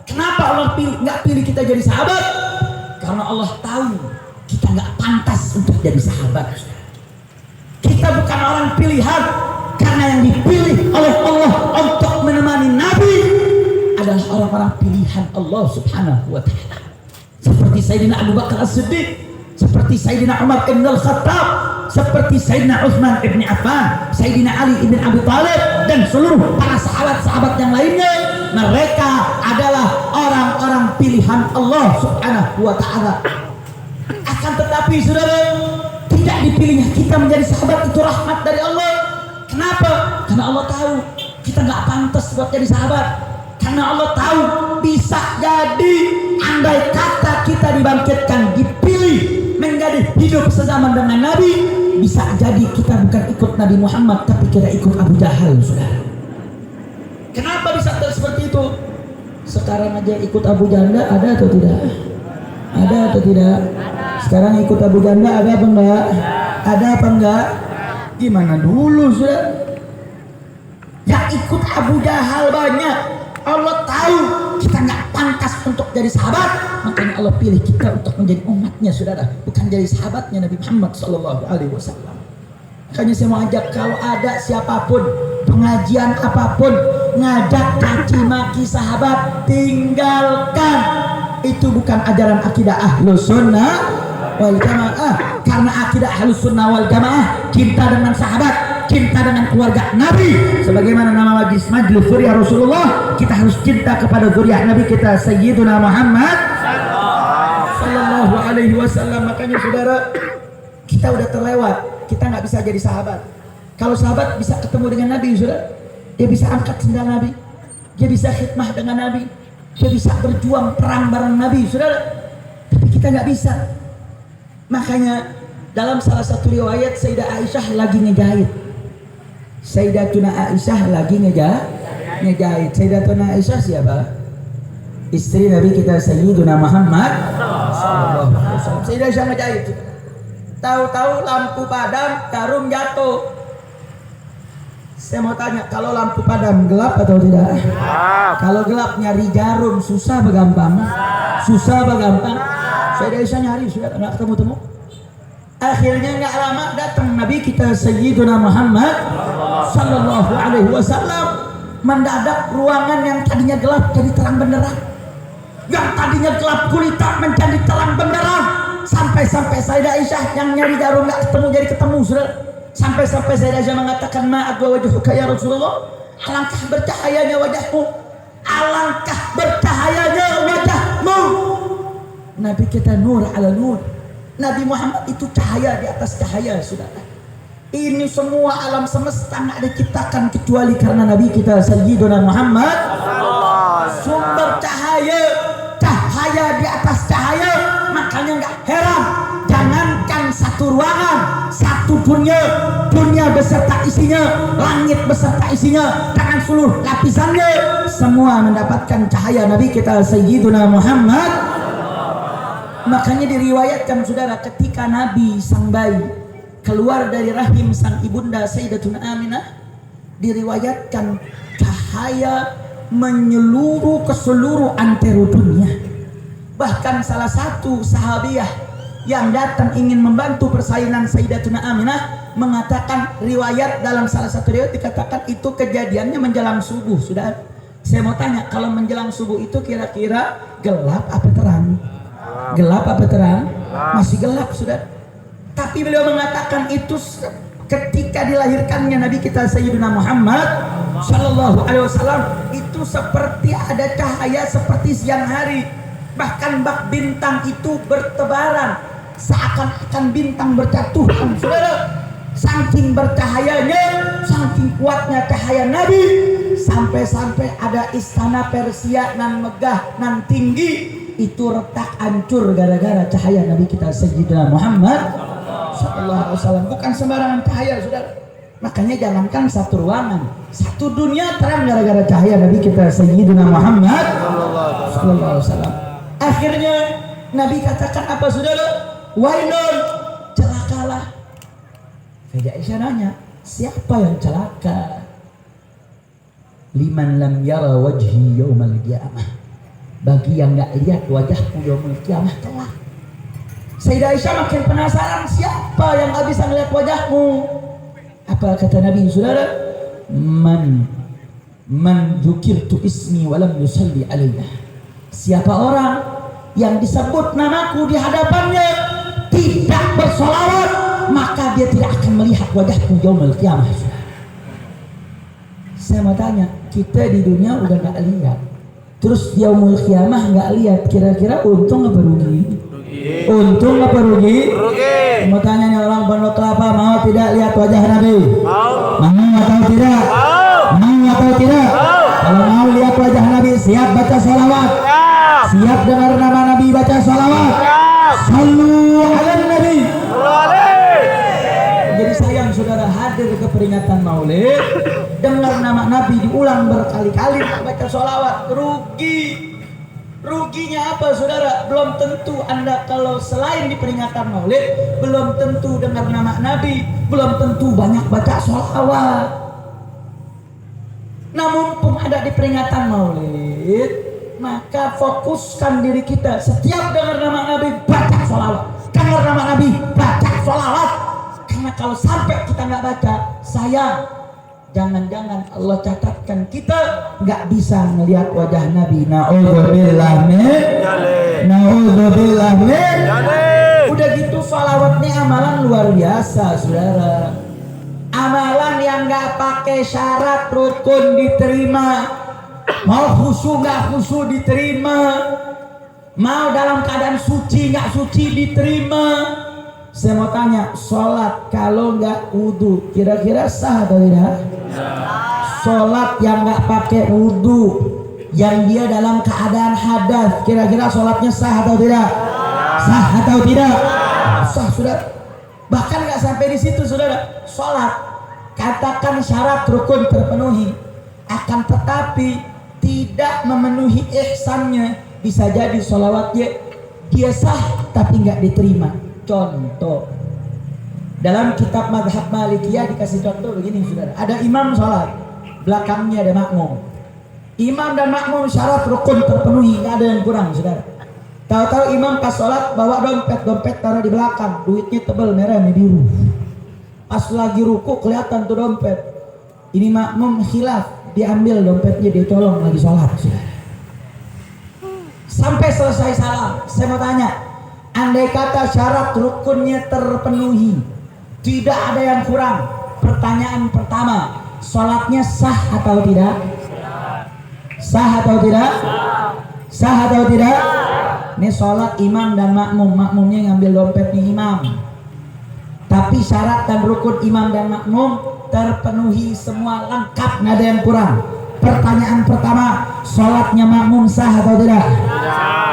Kenapa Allah nggak pilih kita jadi sahabat? Karena Allah tahu kita nggak pantas untuk jadi sahabat. Kita bukan orang pilihan, karena yang dipilih oleh Allah untuk menemani Nabi adalah orang-orang pilihan Allah Subhanahu wa Ta'ala. Seperti Sayyidina Abu Bakar As-Siddiq, seperti Sayyidina Umar ibn Al-Khattab, seperti Sayyidina Utsman ibn Affan, Sayyidina Ali ibn Abi Thalib, dan seluruh para sahabat-sahabat yang lainnya. Mereka adalah orang-orang pilihan Allah Subhanahu wa Ta'ala. Akan tetapi saudara, tidak dipilihnya kita menjadi sahabat itu rahmat dari Allah. Kenapa? Karena Allah tahu kita nggak pantas buat jadi sahabat. Karena Allah tahu bisa jadi andai kata kita dibangkitkan, dipilih menjadi hidup sezaman dengan Nabi, bisa jadi kita bukan ikut Nabi Muhammad, tapi kita ikut Abu Jahal, saudara. Kenapa bisa seperti itu? Sekarang aja ikut Abu Janda ada atau tidak? Ada atau tidak? Sekarang ikut Abu Janda ada apa enggak? Ada apa enggak? Gimana dulu, saudara? Yang ikut Abu Jahal banyak. Allah tahu kita nggak pantas untuk jadi sahabat, makanya Allah pilih kita untuk menjadi umatnya, saudara, bukan jadi sahabatnya Nabi Muhammad SAW. Makanya saya mau ajak, kalau ada siapapun pengajian apapun ngajak caci maki sahabat, tinggalkan. Itu bukan ajaran akidah Ahlus Sunnah wal Jamaah. Karena akidah Ahlus Sunnah wal Jamaah cinta dengan sahabat, cinta dengan keluarga Nabi. Sebagaimana nama majlis Zuriyah Rasulullah, kita harus cinta kepada zuriyah Nabi kita Sayyiduna Muhammad sallallahu alaihi wasallam. Makanya saudara, kita udah terlewat, kita nggak bisa jadi sahabat. Kalau sahabat bisa ketemu dengan Nabi, saudara, dia bisa angkat sendal Nabi, dia bisa khidmah dengan Nabi, dia bisa berjuang perang bareng Nabi, saudara. Tapi kita nggak bisa. Makanya dalam salah satu riwayat, Sayyidah Aisyah lagi ngejahit. Sayyidatuna Aisyah lagi ngejahit. Sayyidatuna Aisyah siapa? Istri Nabi kita Sayyiduna Muhammad sallallahu alaihi wasallam. Sayyidah Aisyah ngejahit. Tahu-tahu lampu padam, jarum jatuh. Saya mau tanya, kalau lampu padam gelap atau tidak? Kalau gelap nyari jarum susah apa gampang? Susah apa gampang? Sayyidah Aisyah nyari, sudah nggak ketemu-temu. Akhirnya nggak lama datang Nabi kita Sayyiduna Muhammad sallallahu alaihi wasallam. Mendadak ruangan yang tadinya gelap jadi terang benderang, yang tadinya gelap gulita menjadi terang benderang. Sampai-sampai Sayyidah Aisyah yang nyari jarum nggak ketemu jadi ketemu, saudara. Sampai-sampai Sayyidah Aisyah mengatakan, ma'ad wa wajhuka ya Rasulullah, alangkah bercahayanya wajahmu, alangkah bercahayanya wajahmu. Nabi kita nur ala nur. Nabi Muhammad itu cahaya di atas cahaya, saudara. Ini semua alam semesta nggak diciptakan kecuali karena Nabi kita Sayyiduna Muhammad. Sumber cahaya, cahaya di atas cahaya. Makanya nggak heran, jangankan satu ruangan, satu dunia beserta isinya, langit beserta isinya, dengan seluruh lapisannya, semua mendapatkan cahaya Nabi kita Sayyiduna Muhammad. Makanya diriwayatkan, saudara, ketika Nabi sang bayi keluar dari rahim sang ibunda Sayyidatuna Aminah, diriwayatkan cahaya menyeluruh ke seluruh antero dunia. Bahkan salah satu sahabiah yang datang ingin membantu persalinan Sayyidatuna Aminah mengatakan, riwayat dalam salah satu riwayat dikatakan itu kejadiannya menjelang subuh. Sudah, saya mau tanya, kalau menjelang subuh itu kira-kira gelap apa terang? Gelap apa terang? Masih gelap, sudah. Tapi beliau mengatakan itu ketika dilahirkannya Nabi kita Sayyidina Muhammad Sallallahu Alaihi Wasallam itu seperti ada cahaya seperti siang hari. Bahkan bak bintang itu bertebaran seakan-akan bintang berjatuhan, saudara. Saking bercahayanya, saking kuatnya cahaya Nabi, sampai-sampai ada istana Persia nan megah nan tinggi itu retak hancur gara-gara cahaya Nabi kita Sayyidina Muhammad Sallallahu Alaihi Wasallam. Bukan sembarangan cahaya, saudara. Makanya jangankan satu ruangan, satu dunia terang gara-gara cahaya Nabi kita Sayyidina Muhammad Sallallahu Alaihi Wasallam. Akhirnya Nabi katakan apa, saudara? Wailun, celakalah. Sayyidah Aisyah nanya, siapa yang celaka? Liman lam yara wajhi yaumal qiyamah. Bagi yang enggak lihat wajahku yaumul qiyamah kelak. Sayyidah Aisyah makin penasaran, siapa yang enggak bisa melihat wajahmu? Apa kata Nabi, saudara? Man dzukirtu ismi wa lam yusalli alayya. Siapa orang yang disebut namaku di hadapannya tidak bersolawat, maka dia tidak akan melihat wajahku yaumul qiyamah. Saya mau tanya, kita di dunia udah gak lihat, terus yaumul qiyamah gak lihat, kira-kira untung apa rugi? Untung apa rugi? Rugi. Mau tanya nih orang Pondok Kelapa, mau tidak lihat wajah Nabi? Mau atau tidak? Mau atau tidak? Kalau mau lihat wajah Nabi, siap baca sholawat? Siap dengar nama Nabi baca sholawat? Sallu ala Nabi. Jadi sayang saudara hadir ke peringatan Maulid, dengar nama Nabi diulang berkali-kali, baca sholawat, rugi. Ruginya apa, saudara? Belum tentu Anda kalau selain di peringatan Maulid, belum tentu dengar nama Nabi, belum tentu banyak baca sholawat. Namun pun ada di peringatan Maulid, maka fokuskan diri kita, setiap dengar nama Nabi baca sholawat, dengar nama Nabi baca sholawat. Karena kalau sampai kita nggak baca, sayang, jangan-jangan Allah catatkan kita nggak bisa melihat wajah Nabi. Na'udzubillah min, na'udzubillah min. Udah gitu sholawat ini amalan luar biasa, saudara. Amalan yang nggak pakai syarat rukun diterima. Mau khusyuk nggak khusyuk diterima, mau dalam keadaan suci nggak suci diterima. Saya mau tanya, sholat kalau nggak wudhu kira-kira sah atau tidak? Sholat yang nggak pakai wudhu, yang dia dalam keadaan hadas, kira-kira sholatnya sah atau tidak? Sah atau tidak? Sah, saudara. Bahkan nggak sampai di situ, saudara. Sholat katakan syarat rukun terpenuhi, akan tetapi tidak memenuhi ihsannya, bisa jadi sholawatnya dia sah tapi nggak diterima. Contoh, dalam kitab madhab Malikiyah dikasih contoh begini, saudara. Ada imam sholat, belakangnya ada makmum. Imam dan makmum syarat rukun terpenuhi, nggak ada yang kurang, saudara. Tahu-tahu imam pas sholat bawa dompet taruh di belakang, duitnya tebal merah nih biru. Pas lagi ruku kelihatan tuh dompet. Ini makmum khilaf, diambil dompetnya, dia colong lagi sholat, saudara. Sampai selesai salam. Saya mau tanya, andai kata syarat rukunnya terpenuhi, tidak ada yang kurang, pertanyaan pertama, sholatnya sah atau tidak? Sah atau tidak? Sah atau tidak? Ini sholat imam dan makmum, makmumnya ngambil dompetnya imam, tapi syarat dan rukun imam dan makmum terpenuhi semua, lengkap, nggak ada yang kurang. Pertanyaan pertama, sholatnya makmum sah atau tidak?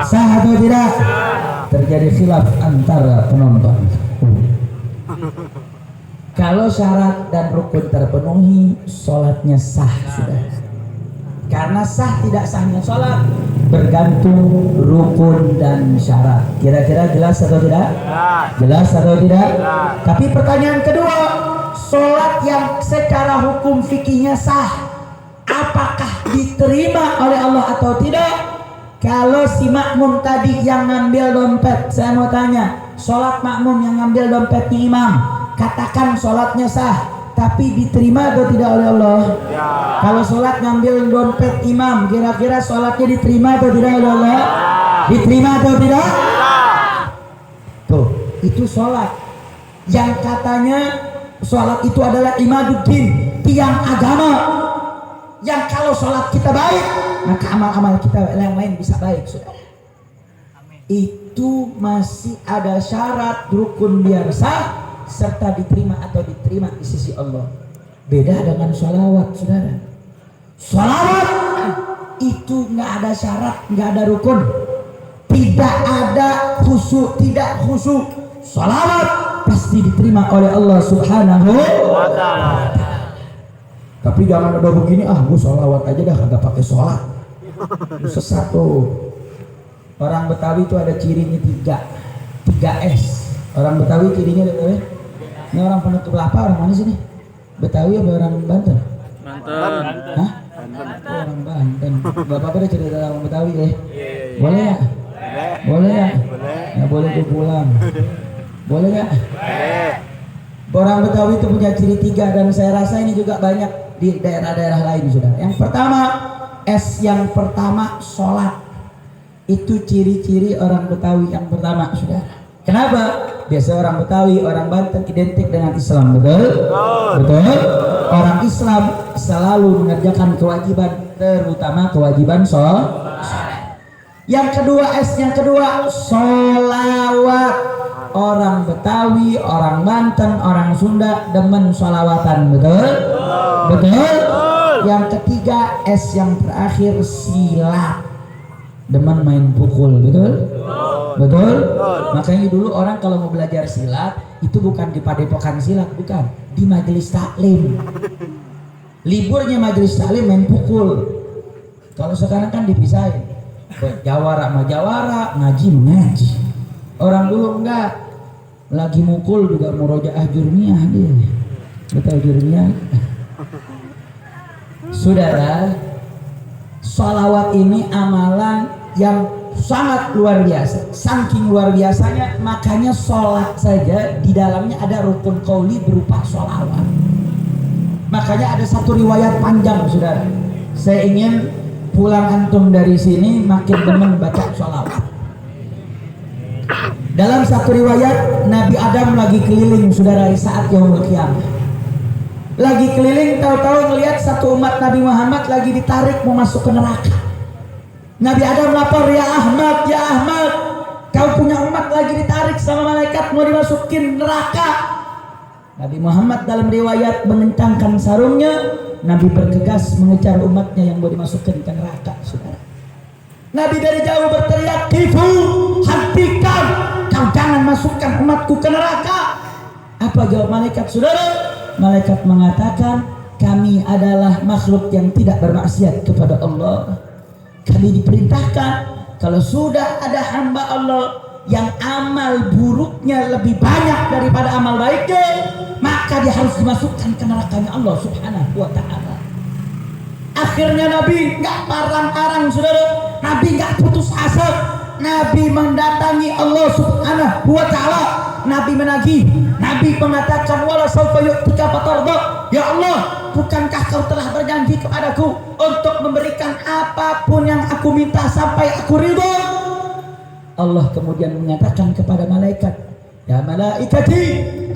Sah atau tidak? Terjadi khilaf antara penonton. Kalau syarat dan rukun terpenuhi, sholatnya sah, sudah. Karena sah tidak sahnya sholat bergantung rukun dan syarat. Kira-kira jelas atau tidak? Jelas atau tidak? Tapi pertanyaan kedua, sholat yang secara hukum fikihnya sah, apakah diterima oleh Allah atau tidak? Kalau si makmum tadi yang ngambil dompet, saya mau tanya, sholat makmum yang ngambil dompetnya imam, katakan sholatnya sah, tapi diterima atau tidak oleh Allah? Ya. Kalau sholat ngambil dompet imam, kira-kira sholatnya diterima atau tidak oleh Allah? Ya. Diterima atau tidak? Ya. Tuh, itu sholat. yang katanya sholat itu adalah imaduddin, tiang agama, yang kalau sholat kita baik maka amal-amal kita yang lain bisa baik, saudara. Itu masih ada syarat rukun biar sah serta diterima atau diterima di sisi Allah. Beda dengan sholawat, saudara. Sholawat itu nggak ada syarat, nggak ada rukun, tidak ada khusyuk, tidak khusyuk. Sholawat pasti diterima oleh Allah Subhanahu wa Ta'ala. Tapi jangan ada begini, gue sholawat aja dah, kagak pakai sholat. Sesat tuh. Orang Betawi itu ada cirinya tiga S. Orang Betawi cirinya ada. Ini orang Pondok Kelapa, orang mana sih nih? Betawi apa orang Banten? Banten. Hah? Oh, orang Banten. Bapak ada cerita orang Betawi ya? Boleh ya? Boleh ya? Ya boleh gue pulang. Boleh ya? Orang Betawi itu punya ciri 3 dan saya rasa ini juga banyak di daerah-daerah lain, saudara. Yang pertama, S yang pertama sholat. Itu ciri-ciri orang Betawi yang pertama, saudara. Kenapa? Biasa orang Betawi, orang Banten identik dengan Islam, betul? Betul. Orang Islam selalu mengerjakan kewajiban, terutama kewajiban sholat. Yang kedua, S yang kedua, sholawat. Orang Betawi, orang Banten, orang Sunda demen sholawatan, betul? Betul. Yang ketiga, S yang terakhir, silat. Demen main pukul, betul? Betul? Makanya dulu orang kalau mau belajar silat itu bukan di padepokan silat, bukan, di majelis taklim. Liburnya majelis taklim main pukul. Kalau sekarang kan dipisahin, jawara sama jawara, ngaji mengaji. Orang dulu enggak, lagi mukul juga murojaah jurmiyah dia. Betul jurmiyah. Saudara, sholawat ini amalan yang sangat luar biasa, saking luar biasanya makanya sholat saja di dalamnya ada rukun qauli berupa sholawat. Makanya ada satu riwayat panjang, saudara. Saya ingin pulang antum dari sini makin demen baca sholawat. Dalam satu riwayat Nabi Adam lagi keliling, saudara, di saat yaumul qiyamah. Lagi keliling, tahu-tahu melihat satu umat Nabi Muhammad lagi ditarik mau masuk ke neraka. Nabi Adam lapor, ya Ahmad, kau punya umat lagi ditarik sama malaikat mau dimasukin neraka. Nabi Muhammad dalam riwayat mengencangkan sarungnya, Nabi bergegas mengejar umatnya yang mau dimasukkan ke neraka, saudara. Nabi dari jauh berteriak, "Kifu, hentikan, kau jangan masukkan umatku ke neraka." Apa jawab malaikat, saudara? Malaikat mengatakan, kami adalah makhluk yang tidak bermaksiat kepada Allah. Kami diperintahkan kalau sudah ada hamba Allah yang amal buruknya lebih banyak daripada amal baiknya, maka dia harus dimasukkan ke nerakanya Allah Subhanahu wa Ta'ala. Akhirnya Nabi nggak parang-parang, saudara. Nabi nggak putus asa. Nabi mendatangi Allah Subhanahu wa Ta'ala. Nabi menagih. Nabi mengatakan, wala sawfa yu'tika fatarda. Ya Allah, bukankah kau telah berjanji kepadaku untuk memberikan apapun yang aku minta sampai aku ridho? Allah kemudian menyatakan kepada malaikat, ya malaikati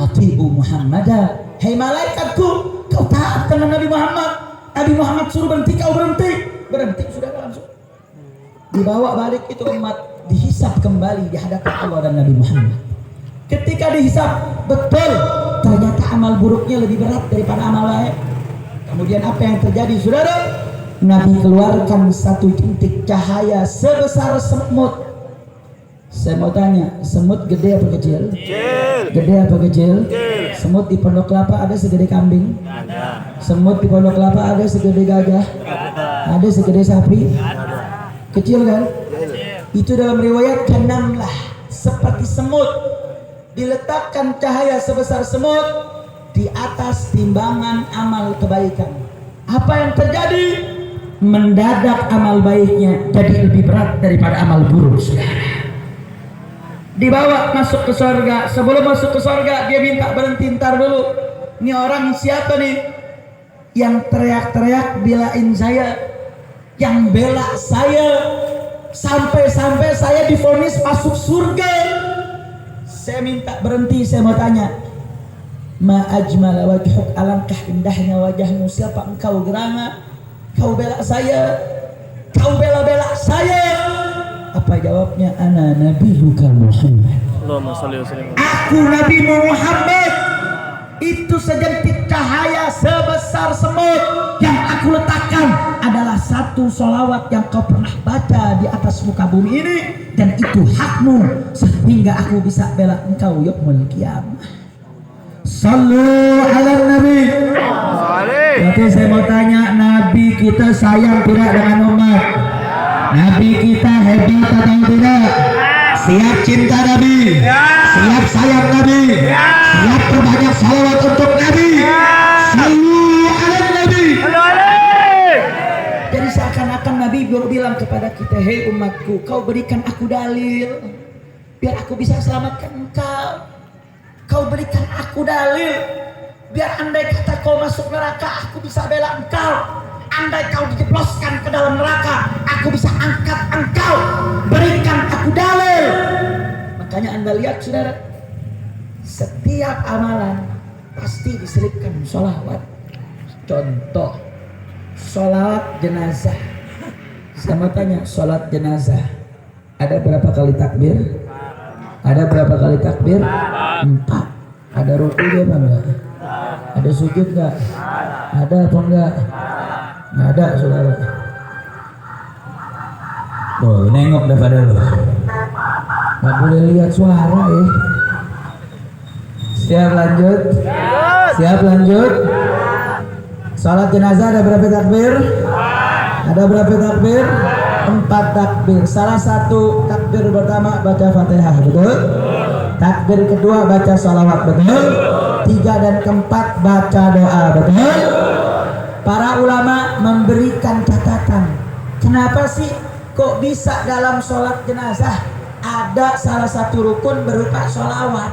ati'u Muhammada. Hei malaikatku, kau taat dengan Nabi Muhammad. Nabi Muhammad suruh berhenti, kau berhenti. Berhenti, sudah langsung dibawa balik itu umat, dihisap kembali di hadapan Allah dan Nabi Muhammad. Ketika dihisap, betul ternyata amal buruknya lebih berat daripada amal baik. Kemudian apa yang terjadi, saudara? Nabi keluarkan satu titik cahaya sebesar semut. Saya mau tanya, semut gede apa kecil? Gede apa kecil? Semut di Pondok Kelapa ada segede kambing? Semut di Pondok Kelapa ada segede gajah? Ada segede sapi? Kecil kan? Itu dalam riwayat kenamlah seperti semut. Diletakkan cahaya sebesar semut di atas timbangan amal kebaikan. Apa yang terjadi? Mendadak amal baiknya jadi lebih berat daripada amal buruk, saudara. Dibawa masuk ke surga. Sebelum masuk ke surga dia minta berhenti, ntar dulu. Ini orang siapa nih yang teriak-teriak belain saya, yang bela saya sampai saya divonis masuk surga? Saya minta berhenti. Saya mau tanya, Ma ajmala wajhuk, alangkah indahnya wajahmu. Siapa engkau geranga? Kau bela saya, kau bela-bela saya. Apa jawabnya? Ana nabiyuka Muhammad. Allahumma shalli wa sallim. Aku Nabi Muhammad. Itu sejentik cahaya sebesar semut yang aku letakkan adalah satu sholawat yang kau pernah baca di atas muka bumi ini, dan itu hakmu sehingga aku bisa bela engkau yaumul qiyamah. Sallu ala nabi. Jadi saya mau tanya, Nabi kita sayang tidak dengan umat? Nabi kita hebat atau tidak? Siap cinta Nabi, siap sayang Nabi, siap perbanyak salawat untuk Nabi. Sallu ala Nabi. Jadi seakan-akan Nabi bilang kepada kita, hei umatku, kau berikan aku dalil biar aku bisa selamatkan engkau. Kau berikan aku dalil biar andai kata kau masuk neraka, aku bisa bela engkau. Andai kau dijebloskan ke dalam neraka, aku bisa angkat engkau. Berikan aku dalil. Makanya Anda lihat saudara, setiap amalan pasti diselipkan sholawat. Contoh, sholawat jenazah. Saya mau tanya, sholat jenazah ada berapa kali takbir? Ada berapa kali takbir? 4. Ada rukunya apa enggak? Ada sujud enggak? Ada apa enggak? Nggak ada saudara. Tuh, nengok daripada lo. Nggak boleh lihat suara ya. Siap lanjut? Siap lanjut? Salat jenazah ada berapa takbir? Ada berapa takbir? 4 takbir. Salah satu takbir pertama baca Fatihah, betul? Takbir kedua baca salawat, betul? 3 dan keempat baca doa, betul? Para ulama memberikan catatan. Kenapa sih kok bisa dalam sholat jenazah ada salah satu rukun berupa sholawat?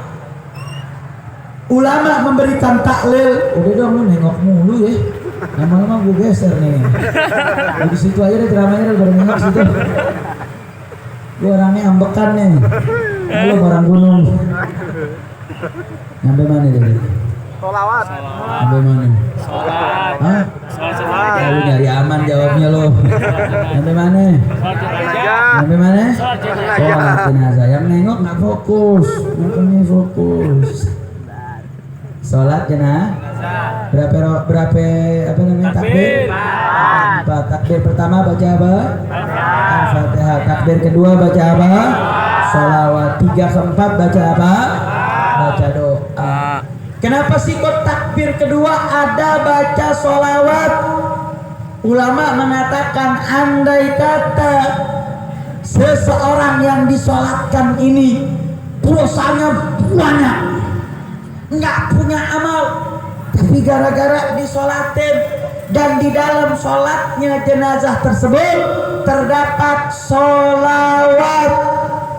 Ulama memberikan taklil. Udah dong, lu nengok mulu ya. Lama-lama gue geser nih. Di situ aja deh ceramahnya udah nengok situ. Gue orangnya ambekan nih. Lu orang gunung. Sampai mana tadi? Sholawat. Sampai mana? Hah? Ya, lu nyari aman jawabnya lo. Sampai mana? Sampai mana? Sholat jenazah. Yang nengok nggak fokus. Makanya fokus. Sholat jenazah. Berapa apa namanya takbir? 4. Takbir pertama baca apa? Al-Fatihah. Takbir kedua baca apa? Sholawat. 3 keempat baca apa? Baca doa. Kenapa sih kok takbir kedua ada baca sholawat? Ulama mengatakan andai kata seseorang yang disolatkan ini dosanya banyak, nggak punya amal, tapi gara-gara disolatin dan di dalam sholatnya jenazah tersebut terdapat sholawat.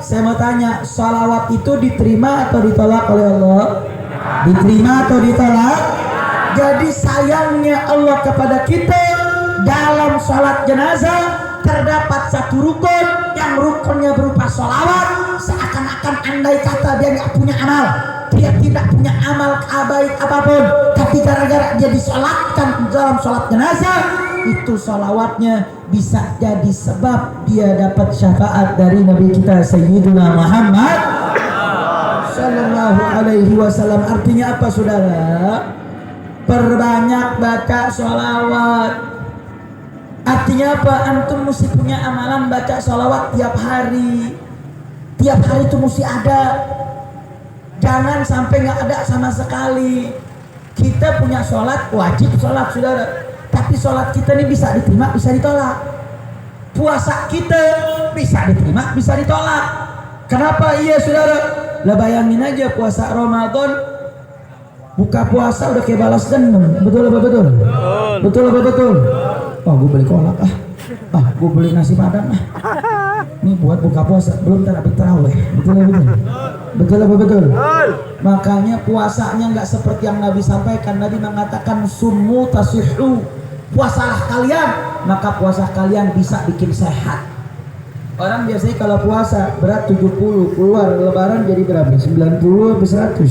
Saya mau tanya, sholawat itu diterima atau ditolak oleh Allah? Diterima atau ditolak? Jadi sayangnya Allah kepada kita, dalam sholat jenazah terdapat satu rukun yang rukunnya berupa sholawat. Seakan-akan andai kata dia nggak punya amal, dia tidak punya amal baik apapun, tapi gara-gara dia disolatkan dalam sholat jenazah, itu sholawatnya bisa jadi sebab dia dapat syafaat dari Nabi kita Sayyidina Muhammad Sallallahu Alaihi Wasallam. Artinya apa saudara? Perbanyak baca sholawat. Artinya apa? Antum mesti punya amalan baca sholawat tiap hari. Tiap hari itu mesti ada. Jangan sampai nggak ada sama sekali. Kita punya sholat, wajib sholat saudara. Tapi sholat kita ini bisa diterima, bisa ditolak. Puasa kita bisa diterima, bisa ditolak. Kenapa? Iya saudara. Lah bayangin aja puasa Ramadan, buka puasa udah kayak balas dendam. Betul apa betul? Betul apa betul? Oh, gue beli kolak gue beli nasi padang ini buat buka puasa, belum habis tarawih. Betul apa betul? Betul apa betul? Makanya puasanya nggak seperti yang Nabi sampaikan. Nabi mengatakan summu tasihhu, puasalah kalian, maka puasa kalian bisa bikin sehat. Orang biasanya kalau puasa berat 70, keluar lebaran jadi berapa? 90 sampai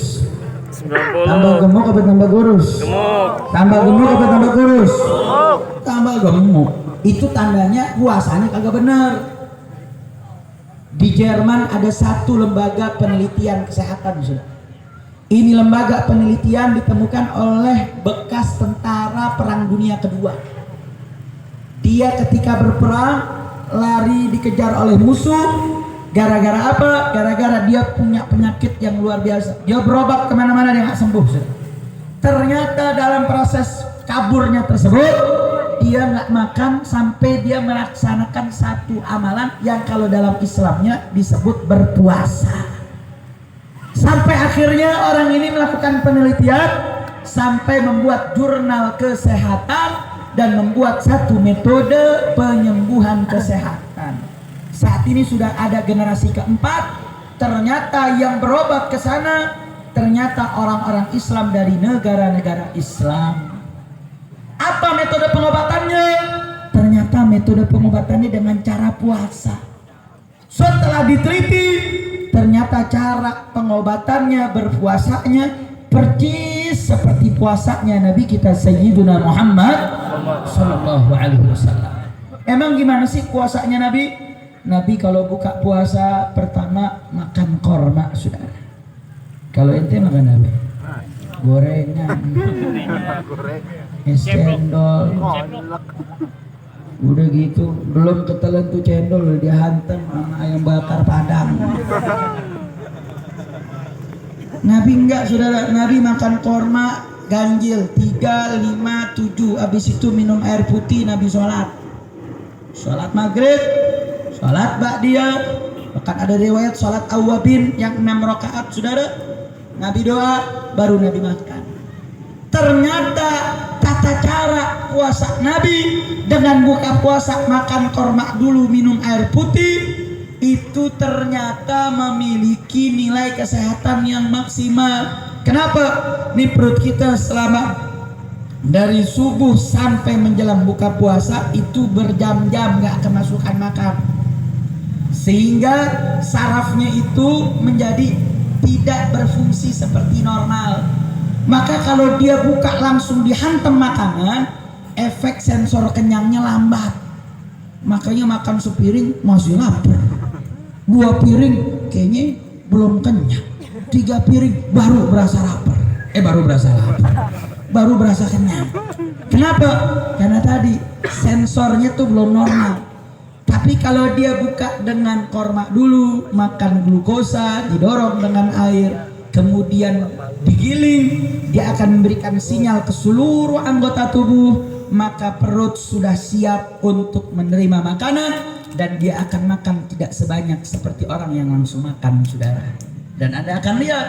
100. Tambah gemuk apa tambah kurus? Gemuk. Tambah gemuk apa tambah kurus? Gemuk. Tambah gemuk. Itu tandanya puasanya kagak bener. Di Jerman ada satu lembaga penelitian kesehatan, sudah. Ini lembaga penelitian ditemukan oleh bekas tentara Perang Dunia Kedua. Dia ketika berperang lari dikejar oleh musuh. Gara-gara apa? Gara-gara dia punya penyakit yang luar biasa. Dia berobat kemana-mana dia nggak sembuh, sudah. Ternyata dalam proses kaburnya tersebut dia nggak makan sampai dia melaksanakan satu amalan yang kalau dalam Islamnya disebut berpuasa. Sampai akhirnya orang ini melakukan penelitian sampai membuat jurnal kesehatan dan membuat satu metode penyembuhan kesehatan. Saat ini sudah ada generasi keempat. Ternyata yang berobat ke sana ternyata orang-orang Islam dari negara-negara Islam. Apa metode pengobatannya? Ternyata metode pengobatannya dengan cara puasa. Setelah diteliti, ternyata cara pengobatannya berpuasanya persis seperti puasanya Nabi kita Sayyiduna Muhammad Sallallahu Alaihi Wasallam. Emang gimana sih puasanya Nabi? Nabi kalau buka puasa pertama makan korma, saudara. Kalau ente makan apa? Gorengan, es cendol, udah gitu belum ketelan tuh cendol udah dihantam sama ayam bakar Padang. Nabi enggak, saudara. Nabi makan korma ganjil 3, 5, 7. Habis itu minum air putih. Nabi sholat maghrib, sholat ba'diyah. Bahkan ada riwayat sholat awwabin yang 6 rakaat, saudara. Nabi doa, baru Nabi makan. Ternyata tata cara puasa Nabi dengan buka puasa makan korma dulu, minum air putih, itu ternyata memiliki nilai kesehatan yang maksimal. Kenapa? Nih perut kita selama dari subuh sampai menjelang buka puasa itu berjam-jam gak kemasukan makan, sehingga sarafnya itu menjadi tidak berfungsi seperti normal. Maka kalau dia buka langsung dihantam makanan, efek sensor kenyangnya lambat. Makanya makan sepiring masih lapar, 2 piring kayaknya belum kenyang, 3 piring baru berasa lapar. Baru berasa kenyang. Kenapa? Karena tadi sensornya tuh belum normal. Tapi kalau dia buka dengan korma dulu, makan glukosa, didorong dengan air, kemudian digiling, dia akan memberikan sinyal ke seluruh anggota tubuh, maka perut sudah siap untuk menerima makanan dan dia akan makan tidak sebanyak seperti orang yang langsung makan, saudara. Dan Anda akan lihat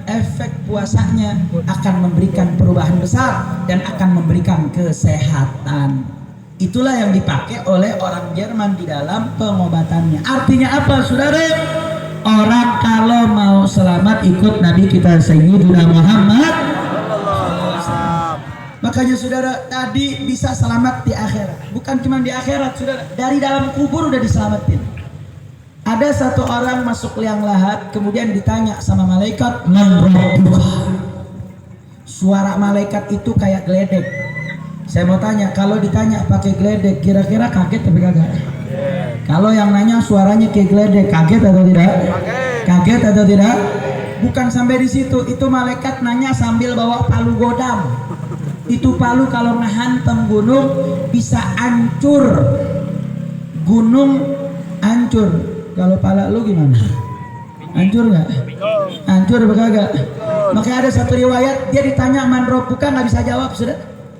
efek puasanya akan memberikan perubahan besar dan akan memberikan kesehatan. Itulah yang dipakai oleh orang Jerman di dalam pengobatannya. Artinya apa, saudara? Orang kalau mau selamat ikut Nabi kita Sayyidina Muhammad. Makanya saudara tadi bisa selamat di akhirat. Bukan cuma di akhirat, saudara. Dari dalam kubur udah diselamatin. Ada satu orang masuk liang lahat, kemudian ditanya sama malaikat, "Man rabbuka?" Suara malaikat itu kayak geledek. Saya mau tanya, kalau ditanya pakai geledek, kira-kira kaget tapi kagak? Kalau yang nanya suaranya kayak geledek, kaget atau tidak? Kaget atau tidak? Bukan sampai di situ, itu malaikat nanya sambil bawa palu godam. Itu palu kalau ngehantam gunung bisa hancur. Gunung hancur. Kalau pala lu gimana? Hancur nggak? Hancur apa kagak? Makanya ada satu riwayat dia ditanya man rabbuka, nggak bisa jawab, sudah.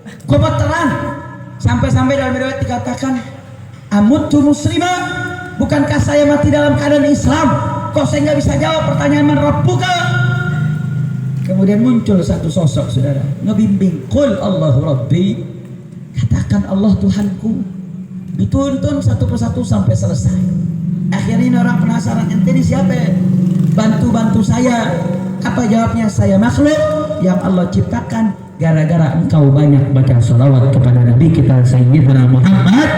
Gemeteran sampai-sampai dalam riwayat dikatakan amutu muslimah, bukankah saya mati dalam keadaan Islam, kok saya nggak bisa jawab pertanyaan man rabbuka. Kemudian muncul satu sosok, saudara, ngebimbing, qul Allahu rabbi, katakan Allah Tuhanku. Dituntun satu persatu sampai selesai. Akhirnya ini orang penasaran, ente ini siapa ya? Bantu saya. Apa jawabnya? Saya makhluk yang Allah ciptakan gara-gara engkau banyak baca salawat kepada Nabi kita Sayyidina Muhammad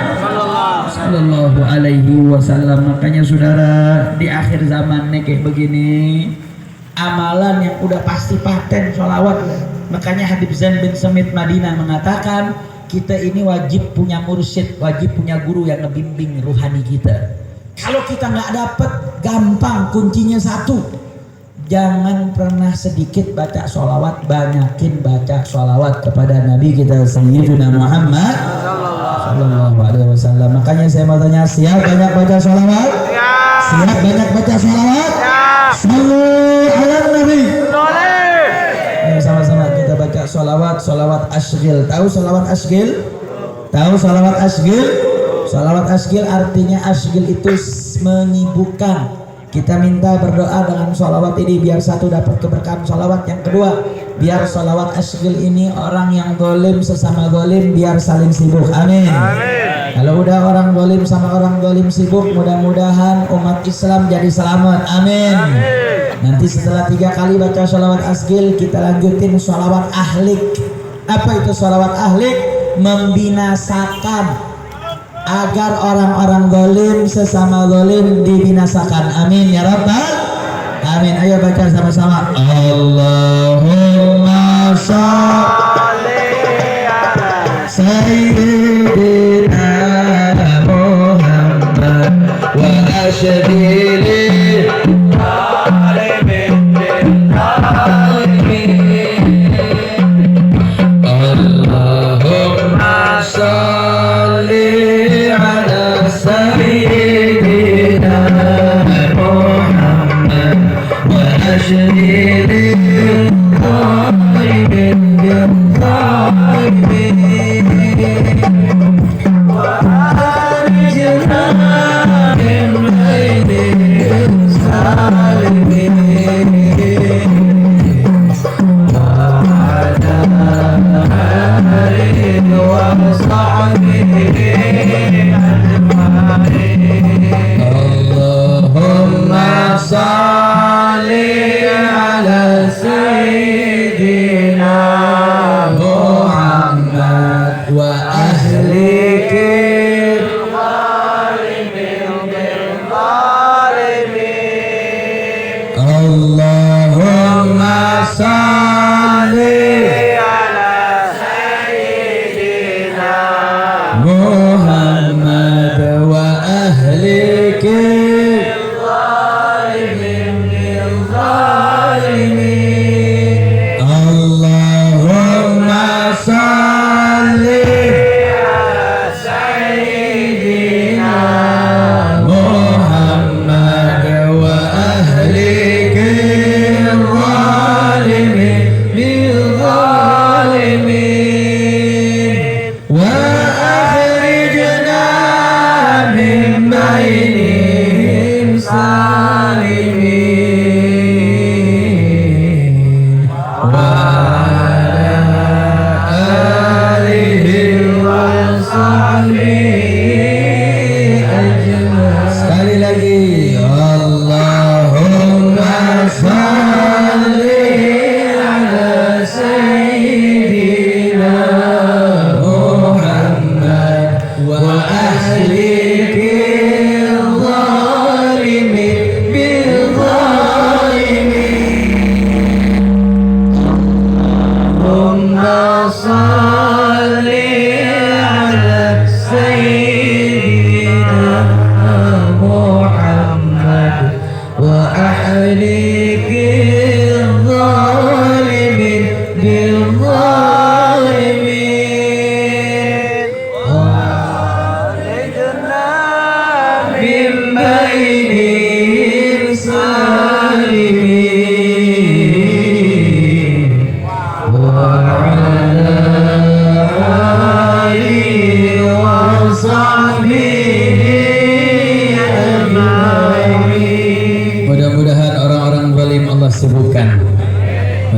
Sallallahu Alaihi Wasallam. Makanya saudara, di akhir zaman kayak begini amalan yang udah pasti paten sholawat. Makanya Habib Zain bin Samit Madinah mengatakan kita ini wajib punya mursyid, wajib punya guru yang ngebimbing ruhani kita. Kalau kita nggak dapet, gampang, kuncinya satu, jangan pernah sedikit baca sholawat, banyakin baca sholawat kepada Nabi kita Sayyidina Muhammad Sallallahu Alaihi Wasallam. Makanya saya mau tanya, siap banyak baca sholawat? Siap banyak baca sholawat? Sallu ala Nabi. Ayo sama-sama kita baca sholawat asghil. Tahu sholawat asghil? Tahu sholawat asghil? Sholawat asghil artinya asghil itu menyibukkan. Kita minta berdoa dengan sholawat ini biar satu dapat keberkahan sholawat. Yang kedua, biar sholawat asghil ini orang yang zalim sesama zalim biar saling sibuk. Amin. Kalau udah orang zalim sama orang zalim sibuk, mudah-mudahan umat Islam jadi selamat. Amin. Nanti setelah 3 kali baca sholawat asghil, kita lanjutin sholawat ahlik. Apa itu sholawat ahlik? Membinasakan agar orang-orang zalim sesama zalim dibinasakan. Amin ya rabbal amin. Ayo baca sama-sama. Allahumma sholli ala sayyidina Muhammad wa ashhadil Allahumma sholli سيدنا محمد وأشهد الظالم بالظالمين وأخرجنا من بين الظالمين وعلى آله وصحبه Allahumma salli ala sayyidina Muhammad wa ahlikil zalimin. Allahumma salli ala sayyidina Muhammad wa ahlikil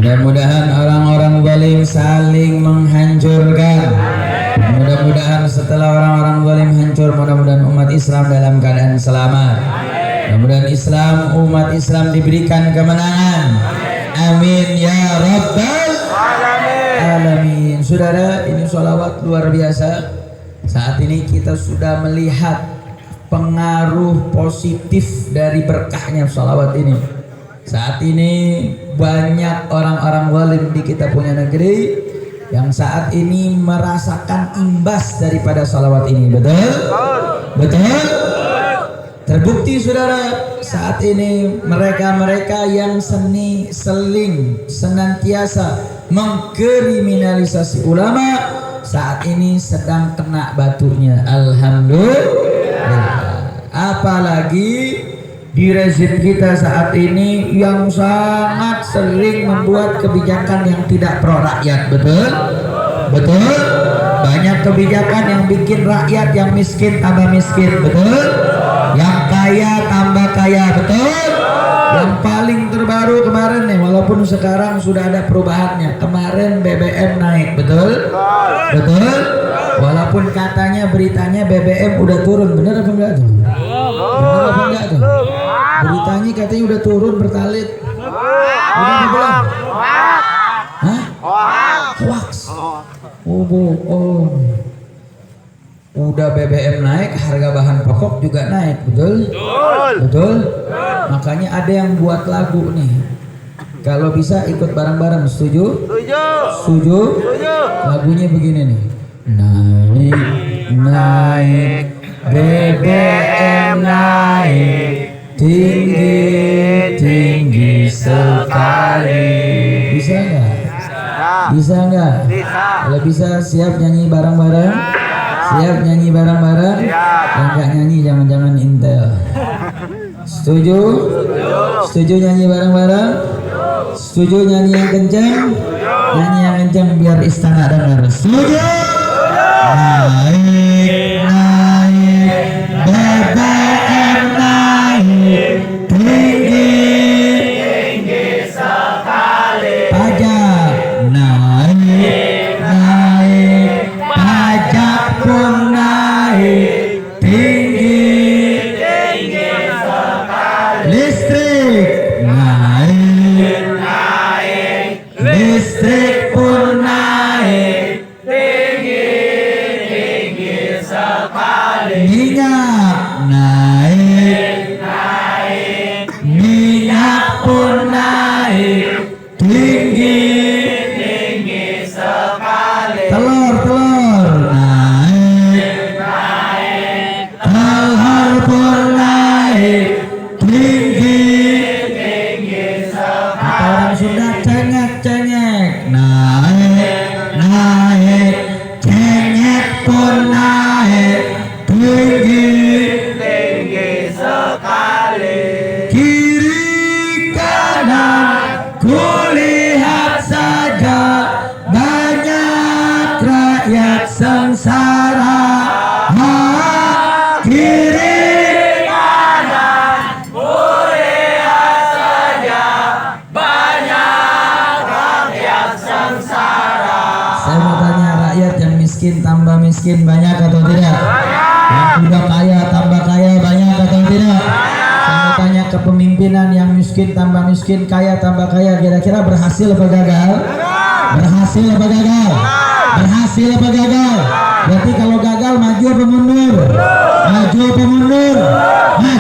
Mudah-mudahan orang-orang zalim saling menghancurkan. Mudah-mudahan setelah orang-orang zalim hancur, mudah-mudahan umat Islam dalam keadaan selamat. Mudah-mudahan Islam, umat Islam diberikan kemenangan. Amin ya rabbal alamin. Saudara, ini sholawat luar biasa. Saat ini kita sudah melihat pengaruh positif dari berkahnya sholawat ini. Saat ini banyak orang-orang zalim di kita punya negeri yang saat ini merasakan imbas daripada salawat ini. Betul? Betul? Terbukti saudara, saat ini mereka-mereka yang senantiasa mengkriminalisasi ulama saat ini sedang kena batunya. Alhamdulillah. Apalagi di rezim kita saat ini yang sangat sering membuat kebijakan yang tidak pro rakyat. Betul? Betul? Banyak kebijakan yang bikin rakyat yang miskin tambah miskin. Betul? Yang kaya tambah kaya. Betul? Yang paling terbaru kemarin nih, walaupun sekarang sudah ada perubahannya, kemarin BBM naik. Betul? Betul? Walaupun katanya beritanya BBM udah turun, bener apa enggak tuh? Bener apa enggak tuh? Beritanya katanya udah turun Pertalite. Udah apa belum? Hah? Hoax. Oh bohong. Udah BBM naik, harga bahan pokok juga naik. Betul? Betul? Makanya ada yang buat lagu nih. Kalau bisa ikut bareng-bareng, setuju? Setuju? Lagunya begini nih. Naik BBM naik, tinggi sekali. Bisa nggak? Bisa nggak? Kalau bisa siap nyanyi bareng-bareng? Siap nyanyi bareng-bareng? Yang nggak nyanyi jangan-jangan intel. Setuju? Setuju nyanyi bareng-bareng? Setuju nyanyi yang kencang? Nyanyi yang kencang biar istana dengar. Setuju? Naik BBM naik, tinggi sekali. Pajak naik, pajak pun naik, tinggi sekali. Listrik naik, listrik pun naik, minyak naik, minyak pun naik, tinggi sekali. Telur naik, telur pun naik, tinggi sekali. Orang Sunda cengek naik, cengek pun naik, tinggi sekali. Kiri kanan kulihat saja, banyak rakyat sengsara. Kiri kanan kulihat saja, banyak rakyat sengsara. Saya mau tanya, rakyat yang miskin tambah miskin banyak atau tidak? Yang udah kaya tambah kaya banyak atau tidak? Saya mau tanya kepemimpinan yang miskin tambah miskin, kaya tambah kaya, kira-kira berhasil apa gagal? Berhasil apa gagal? Berhasil apa gagal? Berarti kalau gagal maju apa mundur? Maju apa mundur? Maju.